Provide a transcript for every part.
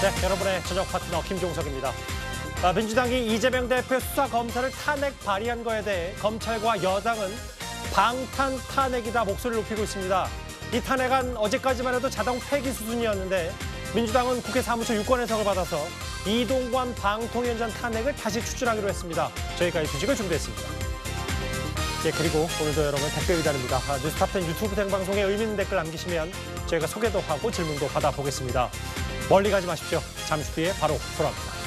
네, 여러분의 저녁 파트너 김종석입니다. 민주당이 이재명 대표 수사검사를 탄핵 발의한 거에 대해 검찰과 여당은 방탄 탄핵이다 목소리를 높이고 있습니다. 이 탄핵안 어제까지만 해도 자동 폐기 수준이었는데 민주당은 국회 사무처 유권 해석을 받아서 이동관 방통위원장 탄핵을 다시 추진하기로 했습니다. 저희가 이 소식을 준비했습니다. 예, 그리고 오늘도 여러분 댓글 기다립니다. 뉴스탑10 유튜브 생방송에 의미 있는 댓글 남기시면 저희가 소개도 하고 질문도 받아보겠습니다. 멀리 가지 마십시오. 잠시 뒤에 바로 돌아옵니다.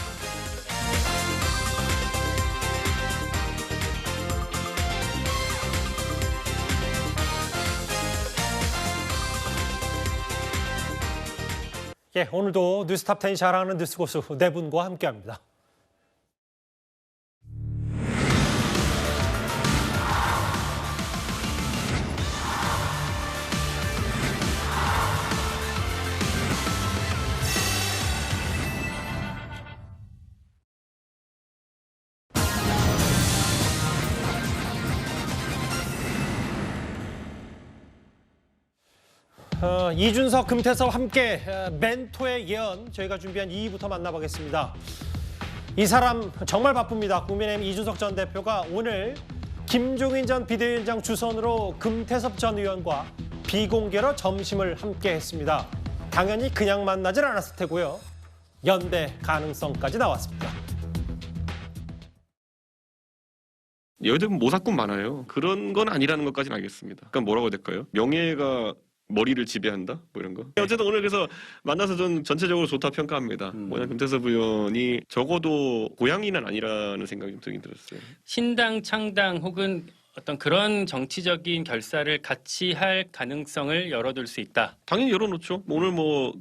예, 오늘도 뉴스탑10이 자랑하는 뉴스고수 네 분과 함께합니다. 이준석, 금태섭 함께 멘토의 예언 저희가 준비한 2부부터 만나보겠습니다. 이 사람 정말 바쁩니다. 국민의힘 이준석 전 대표가 오늘 김종인 전 비대위원장 주선으로 금태섭 전 의원과 비공개로 점심을 함께 했습니다. 당연히 그냥 만나질 않았을 테고요. 연대 가능성까지 나왔습니다. 여의도 모사꾼 많아요. 그런 건 아니라는 것까지는 알겠습니다. 그러니까 뭐라고 해야 될까요? 명예가 머리를 지배한다? 뭐 이런 거. 어쨌든 오늘 그래서 만나서 전 전체적으로 좋다 평가합니다. 뭐냐 금태섭 의원이 적어도 고양이는 아니라는 생각이 좀 들긴 들었어요. 신당 창당 혹은 어떤 그런 정치적인 결사를 같이 할 가능성을 열어둘 수 있다. 당연히 열어놓죠. 오늘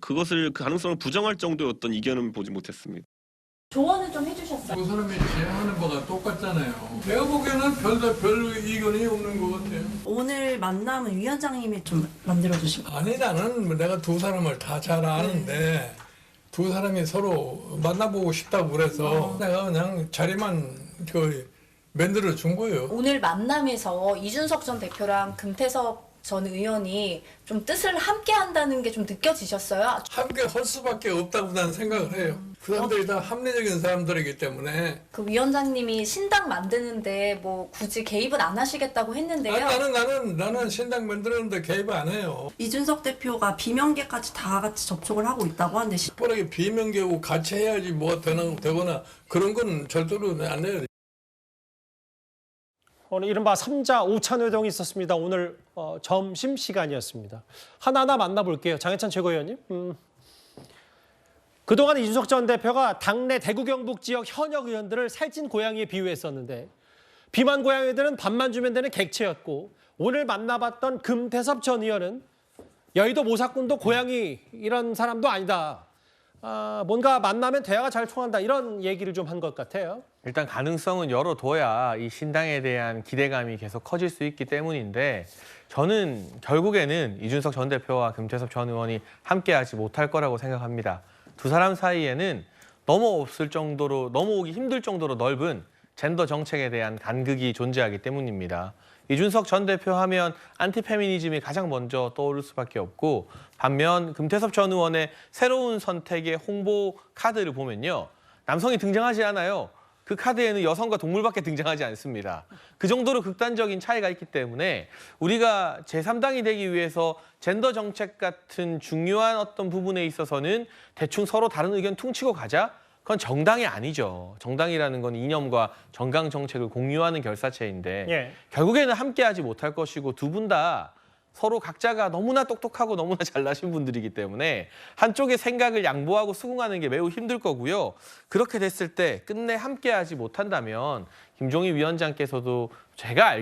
그것을 그 가능성을 부정할 정도의 어떤 이견은 보지 못했습니다. 조언을 좀 해주셨어요. 그 사람이 제안하는 바가 똑같잖아요. 내가 보기에는 별 이견이 없는 것 같아요. 오늘 만남은 위원장님이 좀 만들어주신 거. 아니 나는 내가 두 사람을 다 잘 아는데 두 사람이 서로 만나보고 싶다고 그래서 내가 그냥 자리만 만들어 준 거예요. 오늘 만남에서 이준석 전 대표랑 금태섭 전 의원이 좀 뜻을 함께 한다는 게 좀 느껴지셨어요? 함께 할 수밖에 없다고 난 생각을 해요. 그 사람들이 다 합리적인 사람들이기 때문에. 그 위원장님이 신당 만드는데 뭐 굳이 개입은 안 하시겠다고 했는데요. 아니, 나는 신당 만들었는데 개입 안 해요. 이준석 대표가 비명계까지 다 같이 접촉을 하고 있다고 하는데 뻔하게 비명계고 같이 해야지 뭐가 되거나 그런 건 절대로 안 해요. 오늘 이른바 3자 오찬 회동이 있었습니다. 오늘 점심시간이었습니다. 하나하나 만나볼게요. 장해찬 최고위원님. 그동안 이준석 전 대표가 당내 대구 경북 지역 현역 의원들을 살찐 고양이에 비유했었는데 비만 고양이들은 밥만 주면 되는 객체였고 오늘 만나봤던 금태섭 전 의원은 여의도 모사꾼도 고양이 이런 사람도 아니다. 뭔가 만나면 대화가 잘 통한다 이런 얘기를 좀 한 것 같아요. 일단 가능성은 열어둬야 이 신당에 대한 기대감이 계속 커질 수 있기 때문인데 저는 결국에는 이준석 전 대표와 금태섭 전 의원이 함께하지 못할 거라고 생각합니다. 두 사람 사이에는 넘어오기 힘들 정도로 넓은 젠더 정책에 대한 간극이 존재하기 때문입니다. 이준석 전 대표 하면 안티페미니즘이 가장 먼저 떠오를 수밖에 없고 반면 금태섭 전 의원의 새로운 선택의 홍보 카드를 보면요. 남성이 등장하지 않아요. 그 카드에는 여성과 동물밖에 등장하지 않습니다. 그 정도로 극단적인 차이가 있기 때문에 우리가 제3당이 되기 위해서 젠더 정책 같은 중요한 어떤 부분에 있어서는 대충 서로 다른 의견 퉁치고 가자? 그건 정당이 아니죠. 정당이라는 건 이념과 정강 정책을 공유하는 결사체인데 예. 결국에는 함께하지 못할 것이고 두 분 다 서로 각자가 너무나 똑똑하고 너무나 잘나신 분들이기 때문에 한쪽의 생각을 양보하고 수긍하는 게 매우 힘들 거고요. 그렇게 됐을 때 끝내 함께하지 못한다면 김종인 위원장께서도 제가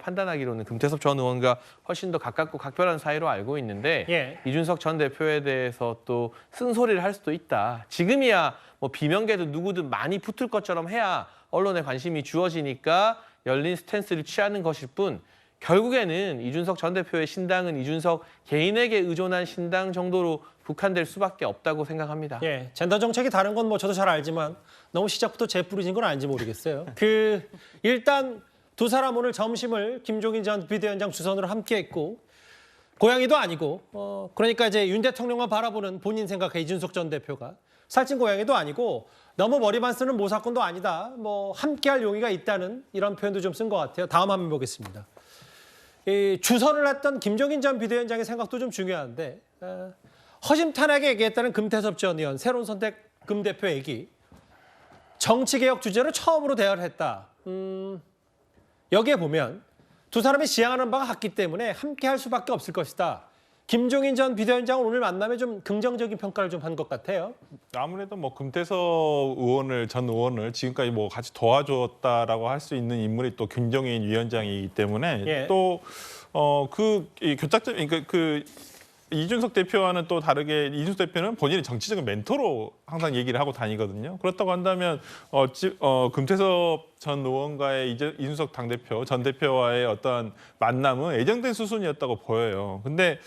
판단하기로는 금태섭 전 의원과 훨씬 더 가깝고 각별한 사이로 알고 있는데 예. 이준석 전 대표에 대해서 또 쓴소리를 할 수도 있다. 지금이야 뭐 비명계든 누구든 많이 붙을 것처럼 해야 언론에 관심이 주어지니까 열린 스탠스를 취하는 것일 뿐 결국에는 이준석 전 대표의 신당은 이준석 개인에게 의존한 신당 정도로 국한될 수밖에 없다고 생각합니다. 예, 젠더 정책이 다른 건 뭐 저도 잘 알지만 너무 시작부터 재뿌리진 건 아닌지 모르겠어요. 일단 두 사람 오늘 점심을 김종인 전 비대위원장 주선으로 함께했고 고양이도 아니고 그러니까 이제 윤 대통령만 바라보는 본인 생각의 이준석 전 대표가 살찐 고양이도 아니고 너무 머리만 쓰는 모사꾼도 아니다. 뭐 함께할 용의가 있다는 이런 표현도 좀 쓴 것 같아요. 다음 화면 보겠습니다. 이 주선을 했던 김종인 전 비대위원장의 생각도 좀 중요한데 허심 탄회하게 얘기했다는 금태섭 전 의원 새로운 선택 금 대표 얘기 정치개혁 주제로 처음으로 대화를 했다. 여기에 보면 두 사람이 지향하는 바가 같기 때문에 함께할 수밖에 없을 것이다. 김종인 전 비대위원장은 오늘 만남에 좀 긍정적인 평가를 좀 한 것 같아요. 아무래도 뭐 금태섭 전 의원을 지금까지 뭐 같이 도와줬다라고 할 수 있는 인물이 또 김종인 위원장이기 때문에 예. 또 그 교착점 그 이준석 대표와는 또 다르게 이준석 대표는 본인의 정치적인 멘토로 항상 얘기를 하고 다니거든요. 그렇다고 한다면 금태섭 전 의원과의 이준석 당대표, 전 대표와의 어떤 만남은 예정된 수순이었다고 보여요. 근데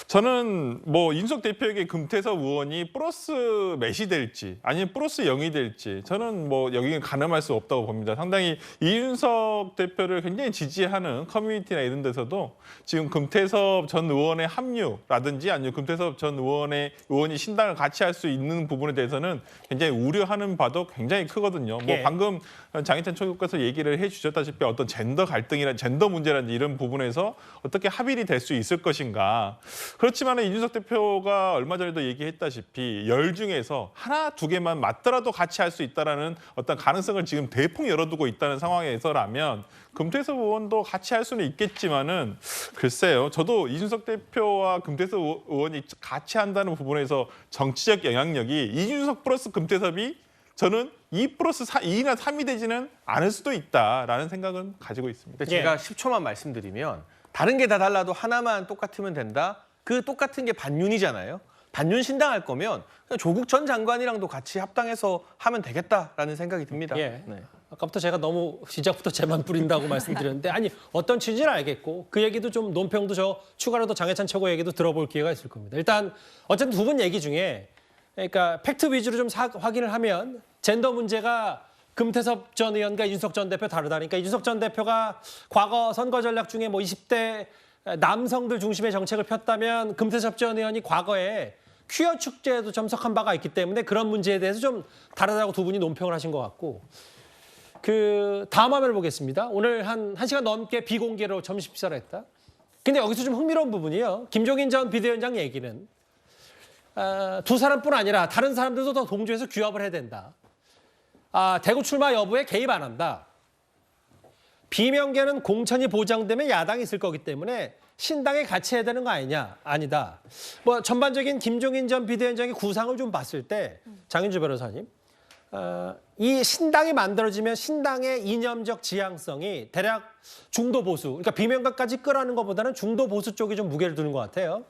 저는 뭐 이준석 대표에게 금태섭 의원이 플러스 몇이 될지 아니면 플러스 0이 될지 저는 뭐 여기는 가늠할 수 없다고 봅니다. 상당히 이준석 대표를 굉장히 지지하는 커뮤니티나 이런 데서도 지금 금태섭 전 의원의 합류라든지 아니면 금태섭 전 의원이 신당을 같이 할 수 있는 부분에 대해서는 굉장히 우려하는 바도 굉장히 크거든요. 뭐 예. 방금 장희찬 총리께서 얘기를 해주셨다시피 어떤 젠더 갈등이나 젠더 문제라든지 이런 부분에서 어떻게 합의가 될 수 있을 것인가. 그렇지만 이준석 대표가 얼마 전에도 얘기했다시피 10 중에서 하나, 두 개만 맞더라도 같이 할 수 있다는 어떤 가능성을 지금 대폭 열어두고 있다는 상황에서라면 금태섭 의원도 같이 할 수는 있겠지만은 글쎄요. 저도 이준석 대표와 금태섭 의원이 같이 한다는 부분에서 정치적 영향력이 이준석 플러스 금태섭이 저는 2 플러스 2나 3이 되지는 않을 수도 있다라는 생각은 가지고 있습니다. 근데 제가 10초만 말씀드리면 다른 게 다 달라도 하나만 똑같으면 된다. 그 똑같은 게 반윤이잖아요. 반윤 신당할 거면 그냥 조국 전 장관이랑도 같이 합당해서 하면 되겠다라는 생각이 듭니다. 예. 네. 아까부터 제가 너무 시작부터 재만 뿌린다고 말씀드렸는데 아니 어떤 취지는 알겠고 그 얘기도 좀 논평도 저 추가로 더 장해찬 최고 얘기도 들어볼 기회가 있을 겁니다. 일단 어쨌든 두 분 얘기 중에 그러니까 팩트 위주로 좀 확인을 하면 젠더 문제가 금태섭 전 의원과 이준석 전 대표 다르다니까 이준석 전 대표가 과거 선거 전략 중에 뭐 20대 남성들 중심의 정책을 폈다면 금태섭 전 의원이 과거에 퀴어 축제에도 참석한 바가 있기 때문에 그런 문제에 대해서 좀 다르다고 두 분이 논평을 하신 것 같고 그 다음 화면을 보겠습니다. 오늘 한 1시간 넘게 비공개로 점심 식사를 했다. 근데 여기서 좀 흥미로운 부분이요. 김종인 전 비대위원장 얘기는 두 사람뿐 아니라 다른 사람들도 더 동조해서 규합을 해야 된다. 대구 출마 여부에 개입 안 한다. 비명계는 공천이 보장되면 야당이 있을 거기 때문에 신당에 같이 해야 되는 거 아니냐? 아니다. 뭐 전반적인 김종인 전 비대위원장의 구상을 좀 봤을 때 장윤주 변호사님, 이 신당이 만들어지면 신당의 이념적 지향성이 대략 중도 보수, 그러니까 비명계까지 끌어가는 것보다는 중도 보수 쪽이 좀 무게를 두는 것 같아요.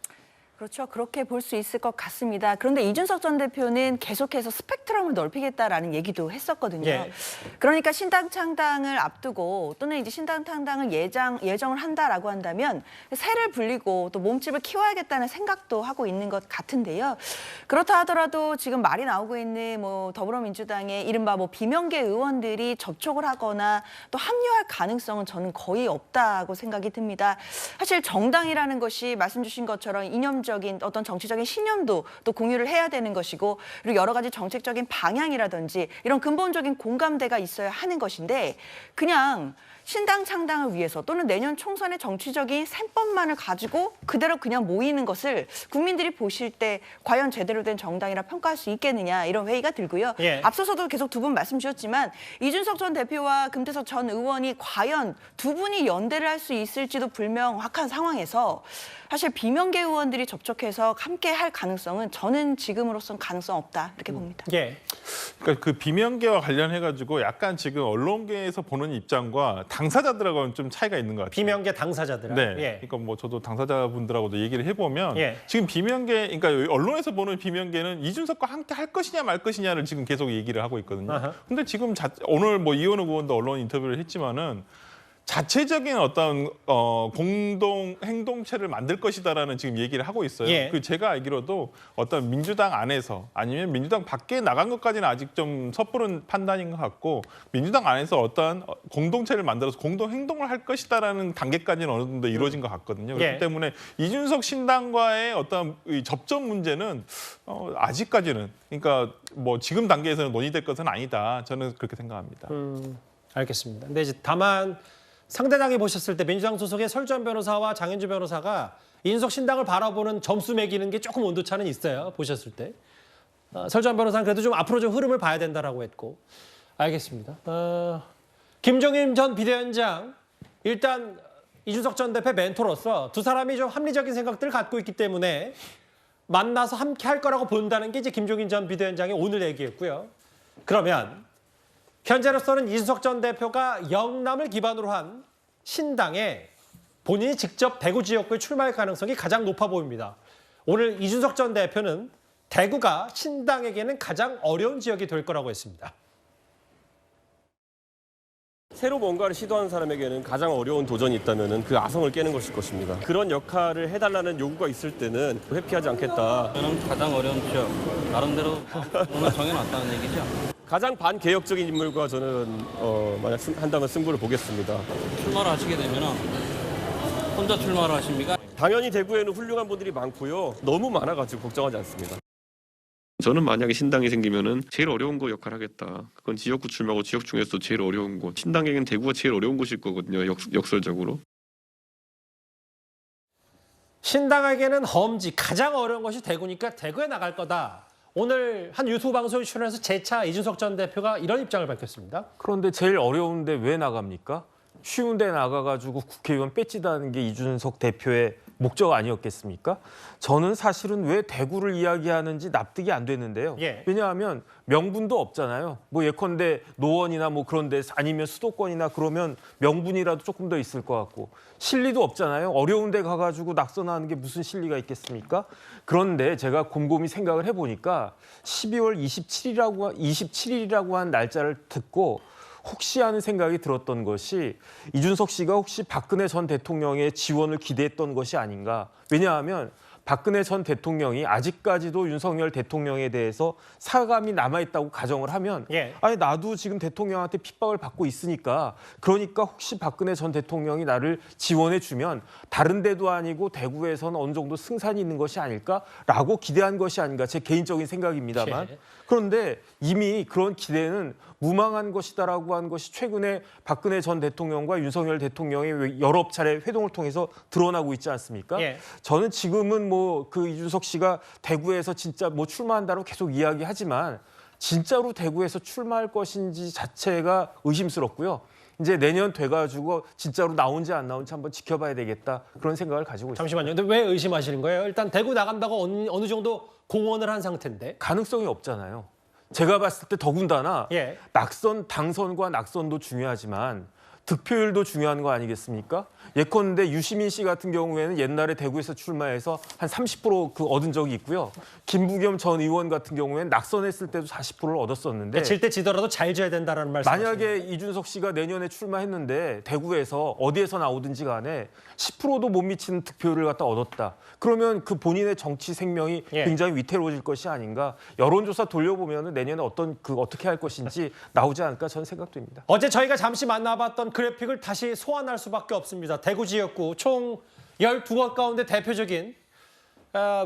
그렇죠. 그렇게 볼 수 있을 것 같습니다. 그런데 이준석 전 대표는 계속해서 스펙트럼을 넓히겠다라는 얘기도 했었거든요. 예. 그러니까 신당 창당을 앞두고 또는 이제 신당 창당을 예정을 한다라고 한다면 새를 불리고 또 몸집을 키워야겠다는 생각도 하고 있는 것 같은데요. 그렇다 하더라도 지금 말이 나오고 있는 뭐 더불어민주당의 이른바 뭐 비명계 의원들이 접촉을 하거나 또 합류할 가능성은 저는 거의 없다고 생각이 듭니다. 사실 정당이라는 것이 말씀 주신 것처럼 이념적인 어떤 정치적인 신념도 또 공유를 해야 되는 것이고 그리고 여러 가지 정책적인 방향이라든지 이런 근본적인 공감대가 있어야 하는 것인데 그냥 신당 창당을 위해서 또는 내년 총선의 정치적인 셈법만을 가지고 그대로 그냥 모이는 것을 국민들이 보실 때 과연 제대로 된 정당이라 평가할 수 있겠느냐 이런 회의가 들고요. 예. 앞서서도 계속 두 분 말씀 주셨지만 이준석 전 대표와 금태섭 전 의원이 과연 두 분이 연대를 할 수 있을지도 불명확한 상황에서 사실 비명계 의원들이 접촉해서 함께 할 가능성은 저는 지금으로선 가능성 없다 이렇게 봅니다. 예. 그러니까 그 비명계와 관련해가지고 약간 지금 언론계에서 보는 입장과 당사자들하고는 좀 차이가 있는 것 같아요. 비명계 당사자들. 네. 예. 그러니까 뭐 저도 당사자분들하고도 얘기를 해보면 예. 지금 비명계, 그러니까 언론에서 보는 비명계는 이준석과 함께 할 것이냐 말 것이냐를 지금 계속 얘기를 하고 있거든요. 아하. 근데 지금 오늘 뭐 이현우 의원도 언론 인터뷰를 했지만은 자체적인 어떤 공동 행동체를 만들 것이다라는 지금 얘기를 하고 있어요. 예. 그 제가 알기로도 어떤 민주당 안에서 아니면 민주당 밖에 나간 것까지는 아직 좀 섣부른 판단인 것 같고 민주당 안에서 어떠한 공동체를 만들어서 공동 행동을 할 것이다라는 단계까지는 어느 정도 이루어진 것 같거든요. 그렇기 예. 때문에 이준석 신당과의 어떤 이 접점 문제는 아직까지는 그러니까 뭐 지금 단계에서는 논의될 것은 아니다. 저는 그렇게 생각합니다. 알겠습니다. 근데 이제 다만 상대당이 보셨을 때 민주당 소속의 설주한 변호사와 장현주 변호사가 이준석 신당을 바라보는 점수 매기는 게 조금 온도차는 있어요. 보셨을 때. 설주한 변호사는 그래도 좀 앞으로 좀 흐름을 봐야 된다라고 했고. 알겠습니다. 김종인 전 비대위원장 일단 이준석 전 대표 멘토로서 두 사람이 좀 합리적인 생각들을 갖고 있기 때문에 만나서 함께 할 거라고 본다는 게 이제 김종인 전 비대위원장의 오늘 얘기였고요. 그러면 현재로서는 이준석 전 대표가 영남을 기반으로 한 신당에 본인이 직접 대구 지역구에 출마할 가능성이 가장 높아 보입니다. 오늘 이준석 전 대표는 대구가 신당에게는 가장 어려운 지역이 될 거라고 했습니다. 새로 뭔가를 시도하는 사람에게는 가장 어려운 도전이 있다면 그 아성을 깨는 것일 것입니다. 그런 역할을 해달라는 요구가 있을 때는 회피하지 않겠다. 저는 가장 어려운 지역, 나름대로 오늘 정해놨다는 얘기죠. 가장 반개혁적인 인물과 저는 만약 한다면 승부를 보겠습니다. 출마를 하시게 되면 혼자 출마를 하십니까? 당연히 대구에는 훌륭한 분들이 많고요. 너무 많아가지고 걱정하지 않습니다. 저는 만약에 신당이 생기면은 제일 어려운 거 역할 하겠다. 그건 지역구 출마고 지역 중에서 제일 어려운 곳. 신당에겐 대구가 제일 어려운 곳일 거거든요. 역설적으로. 신당에게는 험지 가장 어려운 것이 대구니까 대구에 나갈 거다. 오늘 한 유튜브 방송에 출연해서 재차 이준석 전 대표가 이런 입장을 밝혔습니다. 그런데 제일 어려운데 왜 나갑니까? 쉬운 데 나가가지고 국회의원 뺏지다는 게 이준석 대표의 목적 아니었겠습니까? 저는 사실은 왜 대구를 이야기하는지 납득이 안 되는데요. 예. 왜냐하면 명분도 없잖아요. 뭐 예컨대 노원이나 뭐 그런 데 아니면 수도권이나 그러면 명분이라도 조금 더 있을 것 같고 실리도 없잖아요. 어려운 데 가가지고 낙선하는 게 무슨 실리가 있겠습니까? 그런데 제가 곰곰이 생각을 해보니까 12월 27일이라고 한 날짜를 듣고 혹시 하는 생각이 들었던 것이 이준석 씨가 혹시 박근혜 전 대통령의 지원을 기대했던 것이 아닌가. 왜냐하면 박근혜 전 대통령이 아직까지도 윤석열 대통령에 대해서 사감이 남아있다고 가정을 하면 아니 나도 지금 대통령한테 핍박을 받고 있으니까 그러니까 혹시 박근혜 전 대통령이 나를 지원해 주면 다른 데도 아니고 대구에서는 어느 정도 승산이 있는 것이 아닐까라고 기대한 것이 아닌가 제 개인적인 생각입니다만 그런데 이미 그런 기대는 무망한 것이다라고 한 것이 최근에 박근혜 전 대통령과 윤석열 대통령의 여러 차례 회동을 통해서 드러나고 있지 않습니까? 저는 지금은 뭐 그 이준석 씨가 대구에서 진짜 뭐 출마한다고 계속 이야기하지만 진짜로 대구에서 출마할 것인지 자체가 의심스럽고요. 이제 내년 돼가지고 진짜로 나온지 안 나온지 한번 지켜봐야 되겠다 그런 생각을 가지고 있습니다. 잠시만요. 근데 왜 의심하시는 거예요? 일단 대구 나간다고 어느 정도 공언을 한 상태인데. 가능성이 없잖아요. 제가 봤을 때 더군다나 낙선, 당선과 낙선도 중요하지만 득표율도 중요한 거 아니겠습니까? 예컨대 유시민 씨 같은 경우에는 옛날에 대구에서 출마해서 한 30% 얻은 적이 있고요. 김부겸 전 의원 같은 경우에는 낙선했을 때도 40%를 얻었었는데 질 때 지더라도 잘 져야 된다는 말씀. 만약에 이준석 씨가 내년에 출마했는데 대구에서 어디에서 나오든지 간에 10%도 못 미치는 득표율을 갖다 얻었다. 그러면 그 본인의 정치 생명이 굉장히 위태로워질 것이 아닌가. 여론조사 돌려보면 내년에 어떻게 할 것인지 나오지 않을까 저는 생각됩니다. 어제 저희가 잠시 만나봤던 그래픽을 다시 소환할 수밖에 없습니다. 대구 지역구 총 12곳 가운데 대표적인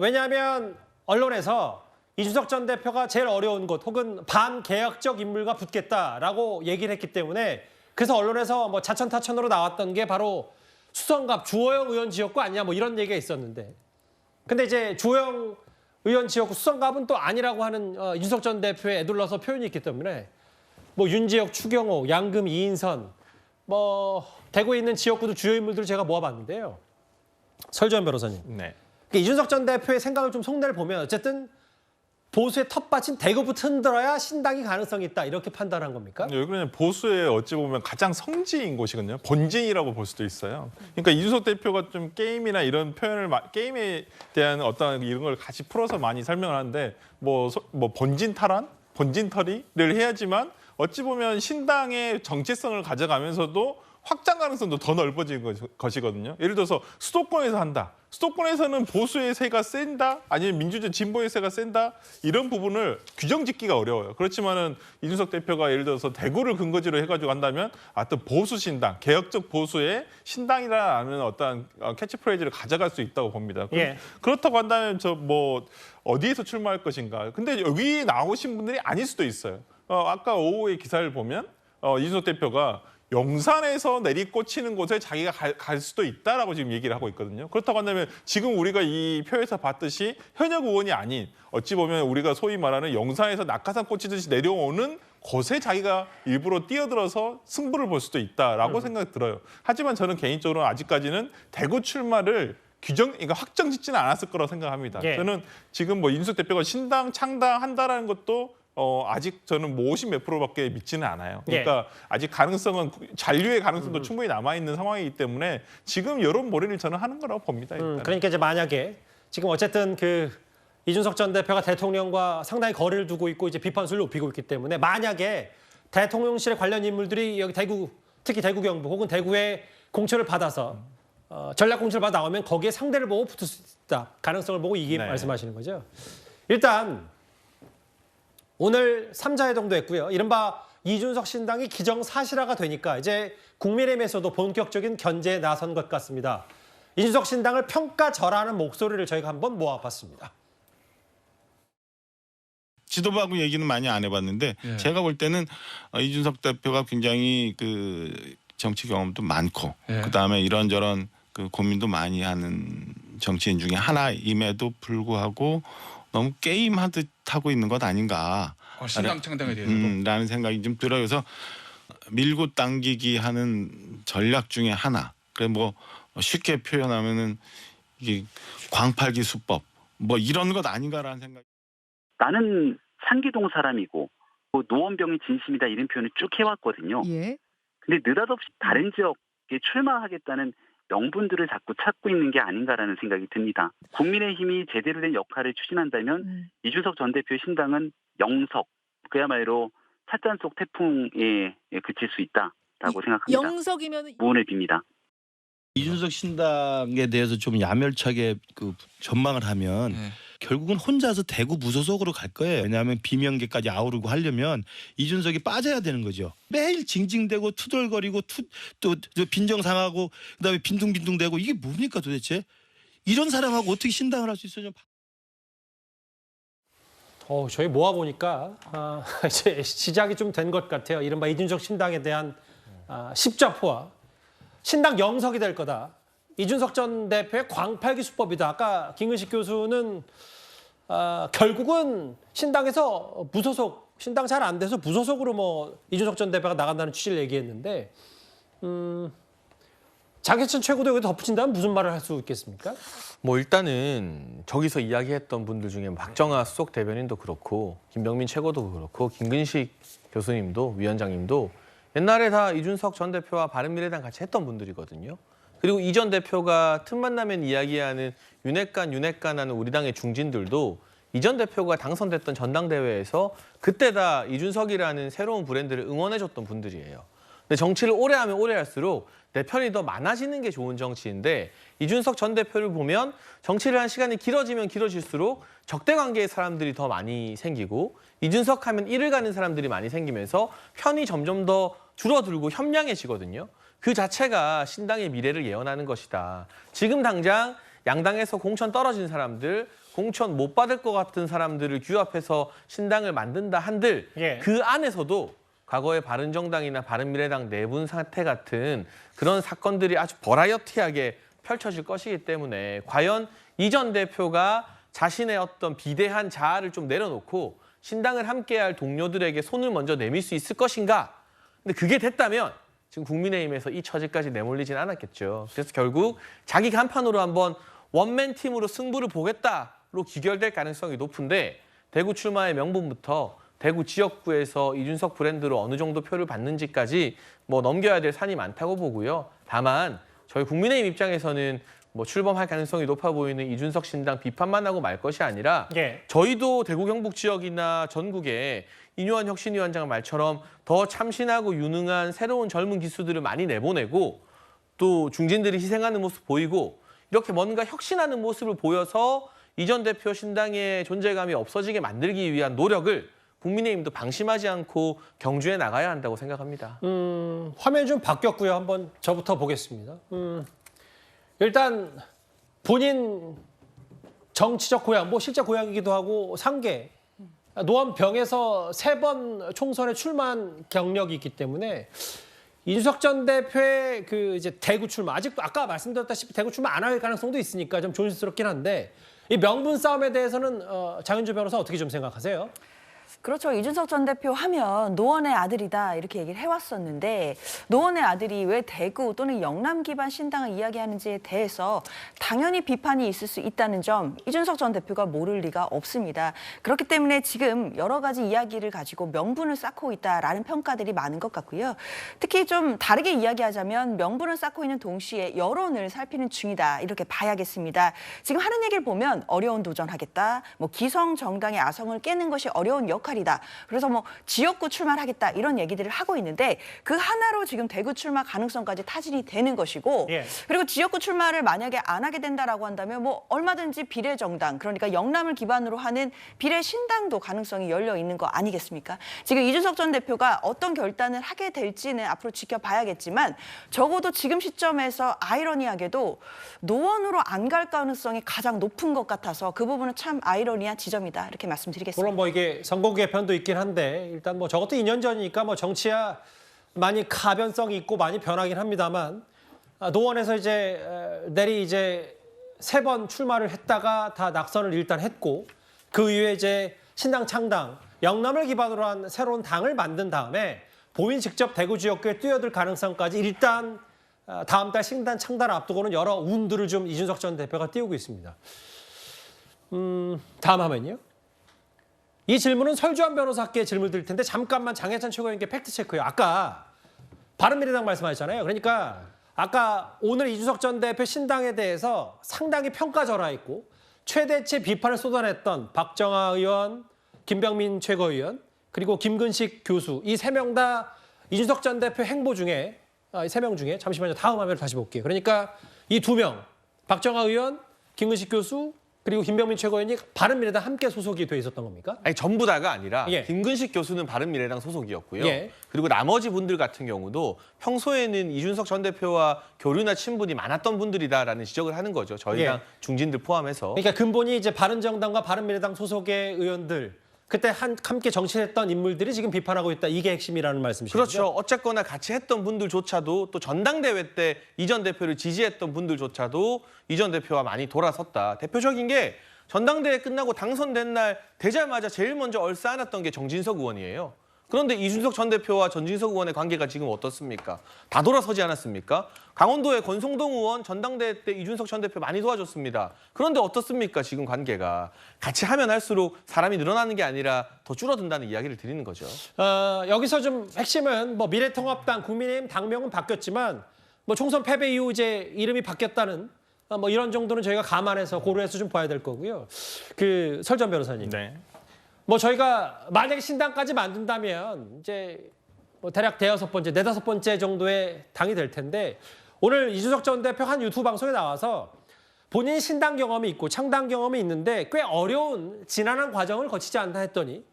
왜냐하면 언론에서 이준석 전 대표가 제일 어려운 곳 혹은 반개혁적 인물과 붙겠다라고 얘기를 했기 때문에 그래서 언론에서 뭐 자천타천으로 나왔던 게 바로 수성갑 주호영 의원 지역구 아니냐 뭐 이런 얘기가 있었는데 근데 이제 주호영 의원 지역구 수성갑은 또 아니라고 하는 이준석 전 대표의 에둘러서 표현이 있기 때문에 뭐 윤지혁, 추경호, 양금, 이인선 뭐 대구에 있는 지역구도 주요 인물들을 제가 모아봤는데요. 설주현 변호사님. 네. 그러니까 이준석 전 대표의 생각을 좀 속내를 보면 어쨌든 보수의 텃밭인 대구부터 흔들어야 신당이 가능성이 있다 이렇게 판단한 겁니까? 여기는 보수의 어찌 보면 가장 성지인 곳이거든요. 본진이라고 볼 수도 있어요. 그러니까 이준석 대표가 좀 게임이나 이런 표현을 게임에 대한 어떤 이런 걸 같이 풀어서 많이 설명을 하는데 뭐 본진 탈환, 본진 털이를 해야지만 어찌 보면 신당의 정체성을 가져가면서도 확장 가능성도 더 넓어진 것이거든요. 예를 들어서 수도권에서 한다. 수도권에서는 보수의 세가 센다, 아니면 민주주의 진보의 세가 센다, 이런 부분을 규정 짓기가 어려워요. 그렇지만은 이준석 대표가 예를 들어서 대구를 근거지로 해가지고 한다면 어떤 보수 신당, 개혁적 보수의 신당이라는 어떤 캐치프레이즈를 가져갈 수 있다고 봅니다. 예. 그렇다고 한다면 저 뭐 어디에서 출마할 것인가? 근데 여기 나오신 분들이 아닐 수도 있어요. 아까 오후의 기사를 보면 이준석 대표가 용산에서 내리꽂히는 곳에 자기가 갈 수도 있다라고 지금 얘기를 하고 있거든요. 그렇다고 한다면 지금 우리가 이 표에서 봤듯이 현역 의원이 아닌 어찌 보면 우리가 소위 말하는 용산에서 낙하산 꽂히듯이 내려오는 곳에 자기가 일부러 뛰어들어서 승부를 볼 수도 있다라고 생각이 들어요. 하지만 저는 개인적으로 아직까지는 대구 출마를 그러니까 확정짓지는 않았을 거라고 생각합니다. 예. 저는 지금 뭐 이준석 대표가 신당 창당한다라는 것도 아직 저는 뭐 50 몇 프로밖에 믿지는 않아요. 그러니까 아직 가능성은 잔류의 가능성도 충분히 남아 있는 상황이기 때문에 지금 여론 몰이를 저는 하는 거라고 봅니다. 일단. 그러니까 이제 만약에 지금 어쨌든 그 이준석 전 대표가 대통령과 상당히 거리를 두고 있고 이제 비판수를 높이고 있기 때문에 만약에 대통령실에 관련 인물들이 여기 대구, 특히 대구 경북 혹은 대구의 공천을 받아서 전략 공천을 받아 나오면 거기에 상대를 보고 붙을 수 있다. 가능성을 보고 이게 말씀하시는 거죠. 일단 오늘 3자 회동도 했고요. 이른바 이준석 신당이 기정사실화가 되니까 이제 국민의힘에서도 본격적인 견제에 나선 것 같습니다. 이준석 신당을 평가절하하는 목소리를 저희가 한번 모아봤습니다. 지도부하고 얘기는 많이 안 해봤는데 제가 볼 때는 이준석 대표가 굉장히 그 정치 경험도 많고 그다음에 이런저런 그 고민도 많이 하는 정치인 중에 하나임에도 불구하고 너무 게임하듯 하고 있는 것 아닌가. 신당 창당에 대해서 라는 생각이 좀 들어요. 그래서 밀고 당기기 하는 전략 중에 하나. 그래 뭐 쉽게 표현하면은 이게 광팔기 수법 뭐 이런 것 아닌가라는 생각. 나는 상기동 사람이고 노원병이 진심이다 이런 표현을 쭉 해왔거든요. 근데 느닷없이 다른 지역에 출마하겠다는 명분들을 자꾸 찾고 있는 게 아닌가라는 생각이 듭니다. 국민의힘이 제대로 된 역할을 추진한다면 이준석 전 대표 신당은 영석, 그야말로 찻잔 속 태풍에 그칠 수 있다라고 생각합니다. 영석이면 무언을 빕니다. 이준석 신당에 대해서 좀 야멸차게 그 전망을 하면 결국은 혼자서 대구 무소속으로 갈 거예요. 왜냐하면 비명계까지 아우르고 하려면 이준석이 빠져야 되는 거죠. 매일 징징대고 투덜거리고 또 빈정상하고 그다음에 빈둥빈둥대고 이게 뭡니까 도대체? 이런 사람하고 어떻게 신당을 할 수 있어요? 저희 모아보니까 이제 시작이 좀 된 것 같아요. 이른바 이준석 신당에 대한 십자포와 신당 영석이 될 거다. 이준석 전 대표의 광팔기 수법이다. 아까 김근식 교수는 결국은 신당에서 무소속, 신당 잘 안 돼서 무소속으로 뭐 이준석 전 대표가 나간다는 취지를 얘기했는데 장해찬 최고도 여기 덧붙인다면 무슨 말을 할 수 있겠습니까? 뭐 일단은 저기서 이야기했던 분들 중에 박정아 수석 대변인도 그렇고 김병민 최고도 그렇고 김근식 교수님도 위원장님도 옛날에 다 이준석 전 대표와 바른미래당 같이 했던 분들이거든요. 그리고 이 전 대표가 틈만 나면 이야기하는 윤핵관 하는 우리 당의 중진들도 이 전 대표가 당선됐던 전당대회에서 그때 다 이준석이라는 새로운 브랜드를 응원해줬던 분들이에요. 근데 정치를 오래 하면 오래 할수록 내 편이 더 많아지는 게 좋은 정치인데 이준석 전 대표를 보면 정치를 한 시간이 길어지면 길어질수록 적대 관계의 사람들이 더 많이 생기고 이준석 하면 이를 가는 사람들이 많이 생기면서 편이 점점 더 줄어들고 현명해지거든요. 그 자체가 신당의 미래를 예언하는 것이다. 지금 당장 양당에서 공천 떨어진 사람들, 공천 못 받을 것 같은 사람들을 규합해서 신당을 만든다 한들 그 안에서도 과거의 바른정당이나 바른미래당 내분 사태 같은 그런 사건들이 아주 버라이어티하게 펼쳐질 것이기 때문에 과연 이 전 대표가 자신의 어떤 비대한 자아를 좀 내려놓고 신당을 함께할 동료들에게 손을 먼저 내밀 수 있을 것인가? 근데 그게 됐다면 지금 국민의힘에서 이 처지까지 내몰리진 않았겠죠. 그래서 결국 자기 간판으로 한번 원맨 팀으로 승부를 보겠다로 귀결될 가능성이 높은데 대구 출마의 명분부터 대구 지역구에서 이준석 브랜드로 어느 정도 표를 받는지까지 뭐 넘겨야 될 산이 많다고 보고요. 다만 저희 국민의힘 입장에서는 뭐 출범할 가능성이 높아 보이는 이준석 신당 비판만 하고 말 것이 아니라 저희도 대구 경북 지역이나 전국에 이뇨한 혁신위원장 말처럼 더 참신하고 유능한 새로운 젊은 기수들을 많이 내보내고 또 중진들이 희생하는 모습 보이고 이렇게 뭔가 혁신하는 모습을 보여서 이 전 대표 신당의 존재감이 없어지게 만들기 위한 노력을 국민의힘도 방심하지 않고 경주해 나가야 한다고 생각합니다. 화면 좀 바뀌었고요. 한번 저부터 보겠습니다. 일단 본인 정치적 고향, 뭐 실제 고향이기도 하고 상계, 노원병에서 3번 총선에 출마한 경력이 있기 때문에 이준석 전 대표의 그 이제 대구 출마, 아직도 아까 말씀드렸다시피 대구 출마 안 할 가능성도 있으니까 좀 조심스럽긴 한데 이 명분 싸움에 대해서는 장윤주 변호사 어떻게 좀 생각하세요? 그렇죠. 이준석 전 대표 하면 노원의 아들이다 이렇게 얘기를 해왔었는데 노원의 아들이 왜 대구 또는 영남 기반 신당을 이야기하는지에 대해서 당연히 비판이 있을 수 있다는 점 이준석 전 대표가 모를 리가 없습니다. 그렇기 때문에 지금 여러 가지 이야기를 가지고 명분을 쌓고 있다라는 평가들이 많은 것 같고요. 특히 좀 다르게 이야기하자면 명분을 쌓고 있는 동시에 여론을 살피는 중이다 이렇게 봐야겠습니다. 지금 하는 얘기를 보면 어려운 도전하겠다, 뭐 기성 정당의 아성을 깨는 것이 어려운 역할이다. 그래서 뭐 지역구 출마를 하겠다 이런 얘기들을 하고 있는데 그 하나로 지금 대구 출마 가능성까지 타진이 되는 것이고 그리고 지역구 출마를 만약에 안 하게 된다라고 한다면 뭐 얼마든지 비례정당 그러니까 영남을 기반으로 하는 비례신당도 가능성이 열려 있는 거 아니겠습니까? 지금 이준석 전 대표가 어떤 결단을 하게 될지는 앞으로 지켜봐야겠지만 적어도 지금 시점에서 아이러니하게도 노원으로 안 갈 가능성이 가장 높은 것 같아서 그 부분은 참 아이러니한 지점이다 이렇게 말씀드리겠습니다. 물론 뭐 이게 선거 개편도 있긴 한데 일단 뭐 저것도 2년 전이니까 뭐 정치야 많이 가변성이 있고 많이 변하긴 합니다만 노원에서 이제 내리 이제 3번 출마를 했다가 다 낙선을 일단 했고 그 이후에 이제 신당 창당 영남을 기반으로 한 새로운 당을 만든 다음에 본인 직접 대구 지역구에 뛰어들 가능성까지 일단 다음 달 신당 창단을 앞두고는 여러 운들을 좀 이준석 전 대표가 띄우고 있습니다. 다음 화면이요. 이 질문은 설주환 변호사께 질문 드릴 텐데 잠깐만 장혜찬 최고위원께 팩트체크요. 아까 바른미래당 말씀하셨잖아요. 그러니까 아까 오늘 이준석 전 대표 신당에 대해서 상당히 평가절하했고 최대치 비판을 쏟아냈던 박정아 의원, 김병민 최고위원, 그리고 김근식 교수 이 3명 다 이준석 전 대표 행보 중에 3명 중에 잠시만요. 다음 화면을 다시 볼게요. 그러니까 이 2명 박정아 의원, 김근식 교수 그리고 김병민 최고위원이 바른미래당 함께 소속이 돼 있었던 겁니까? 아니 전부 다가 아니라 김근식 교수는 바른미래당 소속이었고요. 그리고 나머지 분들 같은 경우도 평소에는 이준석 전 대표와 교류나 친분이 많았던 분들이다라는 지적을 하는 거죠. 저희랑 중진들 포함해서. 그러니까 근본이 이제 바른정당과 바른미래당 소속의 의원들 그때 함께 정치했던 인물들이 지금 비판하고 있다. 이게 핵심이라는 말씀이시죠? 그렇죠. 어쨌거나 같이 했던 분들조차도 또 전당대회 때 이 전 대표를 지지했던 분들조차도 이 전 대표와 많이 돌아섰다. 대표적인 게 전당대회 끝나고 당선된 날 되자마자 제일 먼저 얼싸안았던 게 정진석 의원이에요. 그런데 이준석 전 대표와 정진석 의원의 관계가 지금 어떻습니까? 다 돌아서지 않았습니까? 강원도의 권성동 의원 전당대회 때 이준석 전 대표 많이 도와줬습니다. 그런데 어떻습니까? 지금 관계가. 같이 하면 할수록 사람이 늘어나는 게 아니라 더 줄어든다는 이야기를 드리는 거죠. 여기서 좀 핵심은 뭐 미래통합당, 국민의힘 당명은 바뀌었지만 뭐 총선 패배 이후 이제 이름이 바뀌었다는 뭐 이런 정도는 저희가 감안해서 고려해서 좀 봐야 될 거고요. 그 설전 변호사님. 뭐 저희가 만약에 신당까지 만든다면 이제 뭐 대략 대여섯 번째, 네다섯 번째 정도의 당이 될 텐데 오늘 이준석 전 대표 한 유튜브 방송에 나와서 본인 신당 경험이 있고 창당 경험이 있는데 꽤 어려운 지난한 과정을 거치지 않나 했더니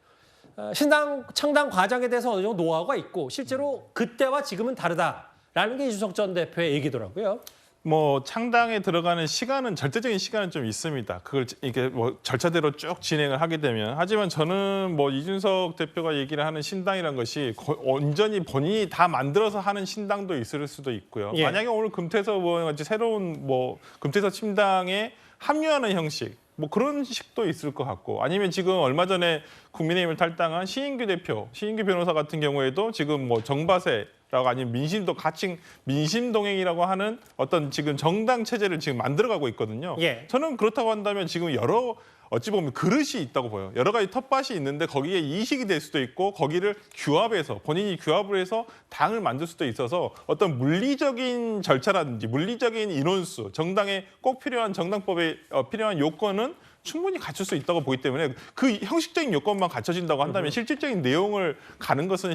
신당 창당 과정에 대해서 어느 정도 노하우가 있고 실제로 그때와 지금은 다르다라는 게 이준석 전 대표의 얘기더라고요. 뭐 창당에 들어가는 시간은 절대적인 시간은 좀 있습니다. 그걸 이게 뭐 절차대로 쭉 진행을 하게 되면 하지만 저는 뭐 이준석 대표가 얘기를 하는 신당이란 것이 온전히 본인이 다 만들어서 하는 신당도 있을 수도 있고요. 만약에 오늘 금태섭 의원같이 새로운 뭐 금태섭 신당에 합류하는 형식 뭐 그런 식도 있을 것 같고 아니면 지금 얼마 전에 국민의힘을 탈당한 시인규 대표, 시인규 변호사 같은 경우에도 지금 뭐 정바세라고 아니면 민심도 가칭 민심동행이라고 하는 어떤 지금 정당 체제를 지금 만들어가고 있거든요. 저는 그렇다고 한다면 지금 여러 어찌 보면 그릇이 있다고 보여요. 여러 가지 텃밭이 있는데 거기에 이식이 될 수도 있고 거기를 규합해서 본인이 규합을 해서 당을 만들 수도 있어서 어떤 물리적인 절차라든지 물리적인 인원수, 정당에 꼭 필요한 정당법에 필요한 요건은 충분히 갖출 수 있다고 보기 때문에 그 형식적인 요건만 갖춰진다고 한다면 실질적인 내용을 가는 것은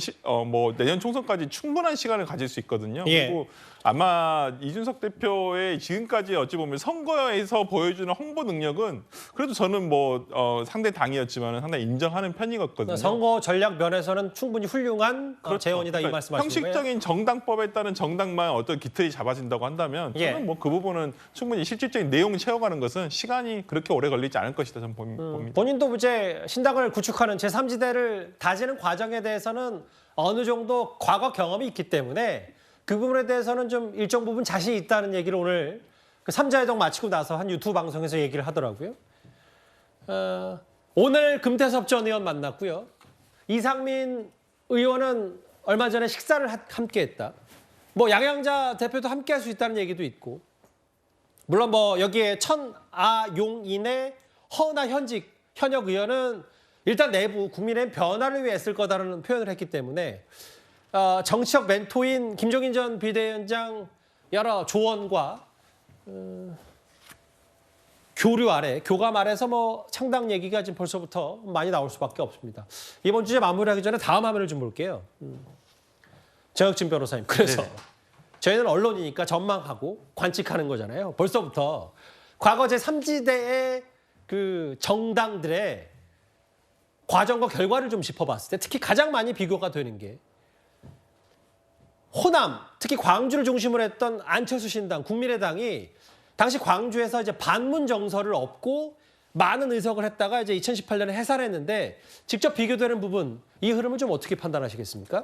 뭐 내년 총선까지 충분한 시간을 가질 수 있거든요. 예. 그리고 아마 이준석 대표의 지금까지 어찌 보면 선거에서 보여주는 홍보 능력은 그래도 저는 뭐 상대 당이었지만 상당히 인정하는 편이거든요. 선거 전략 면에서는 충분히 훌륭한 재원이다 이 말씀하시는 거예요. 형식적인 정당법에 따른 정당만 어떤 기틀이 잡아진다고 한다면 예. 저는 뭐 그 부분은 충분히 실질적인 내용을 채워가는 것은 시간이 그렇게 오래 걸리지 않을 것이다 저는 봅니다. 본인도 이제 신당을 구축하는 제3지대를 다지는 과정에 대해서는 어느 정도 과거 경험이 있기 때문에 그 부분에 대해서는 좀 일정 부분 자신이 있다는 얘기를 오늘 그 3자회동 마치고 나서 한 유튜브 방송에서 얘기를 하더라고요. 오늘 금태섭 전 의원 만났고요. 이상민 의원은 얼마 전에 식사를 함께 했다. 뭐 양양자 대표도 함께 할 수 있다는 얘기도 있고. 물론 뭐 여기에 천아용인의 허은하 현역 의원은 일단 내부 국민의 변화를 위해 애쓸 거다라는 표현을 했기 때문에 정치적 멘토인 김종인 전 비대위원장 여러 조언과 교감 아래서 뭐 창당 얘기가 지금 벌써부터 많이 나올 수밖에 없습니다. 이번 주제 마무리하기 전에 다음 화면을 좀 볼게요. 정혁진 변호사님. 그래서 저희는 언론이니까 전망하고 관측하는 거잖아요. 벌써부터 과거 제3지대의 그 정당들의 과정과 결과를 좀 짚어봤을 때 특히 가장 많이 비교가 되는 게 호남, 특히 광주를 중심으로 했던 안철수 신당, 국민의당이 당시 광주에서 이제 반문 정서를 얻고 많은 의석을 했다가 이제 2018년에 해산했는데 직접 비교되는 부분, 이 흐름을 좀 어떻게 판단하시겠습니까?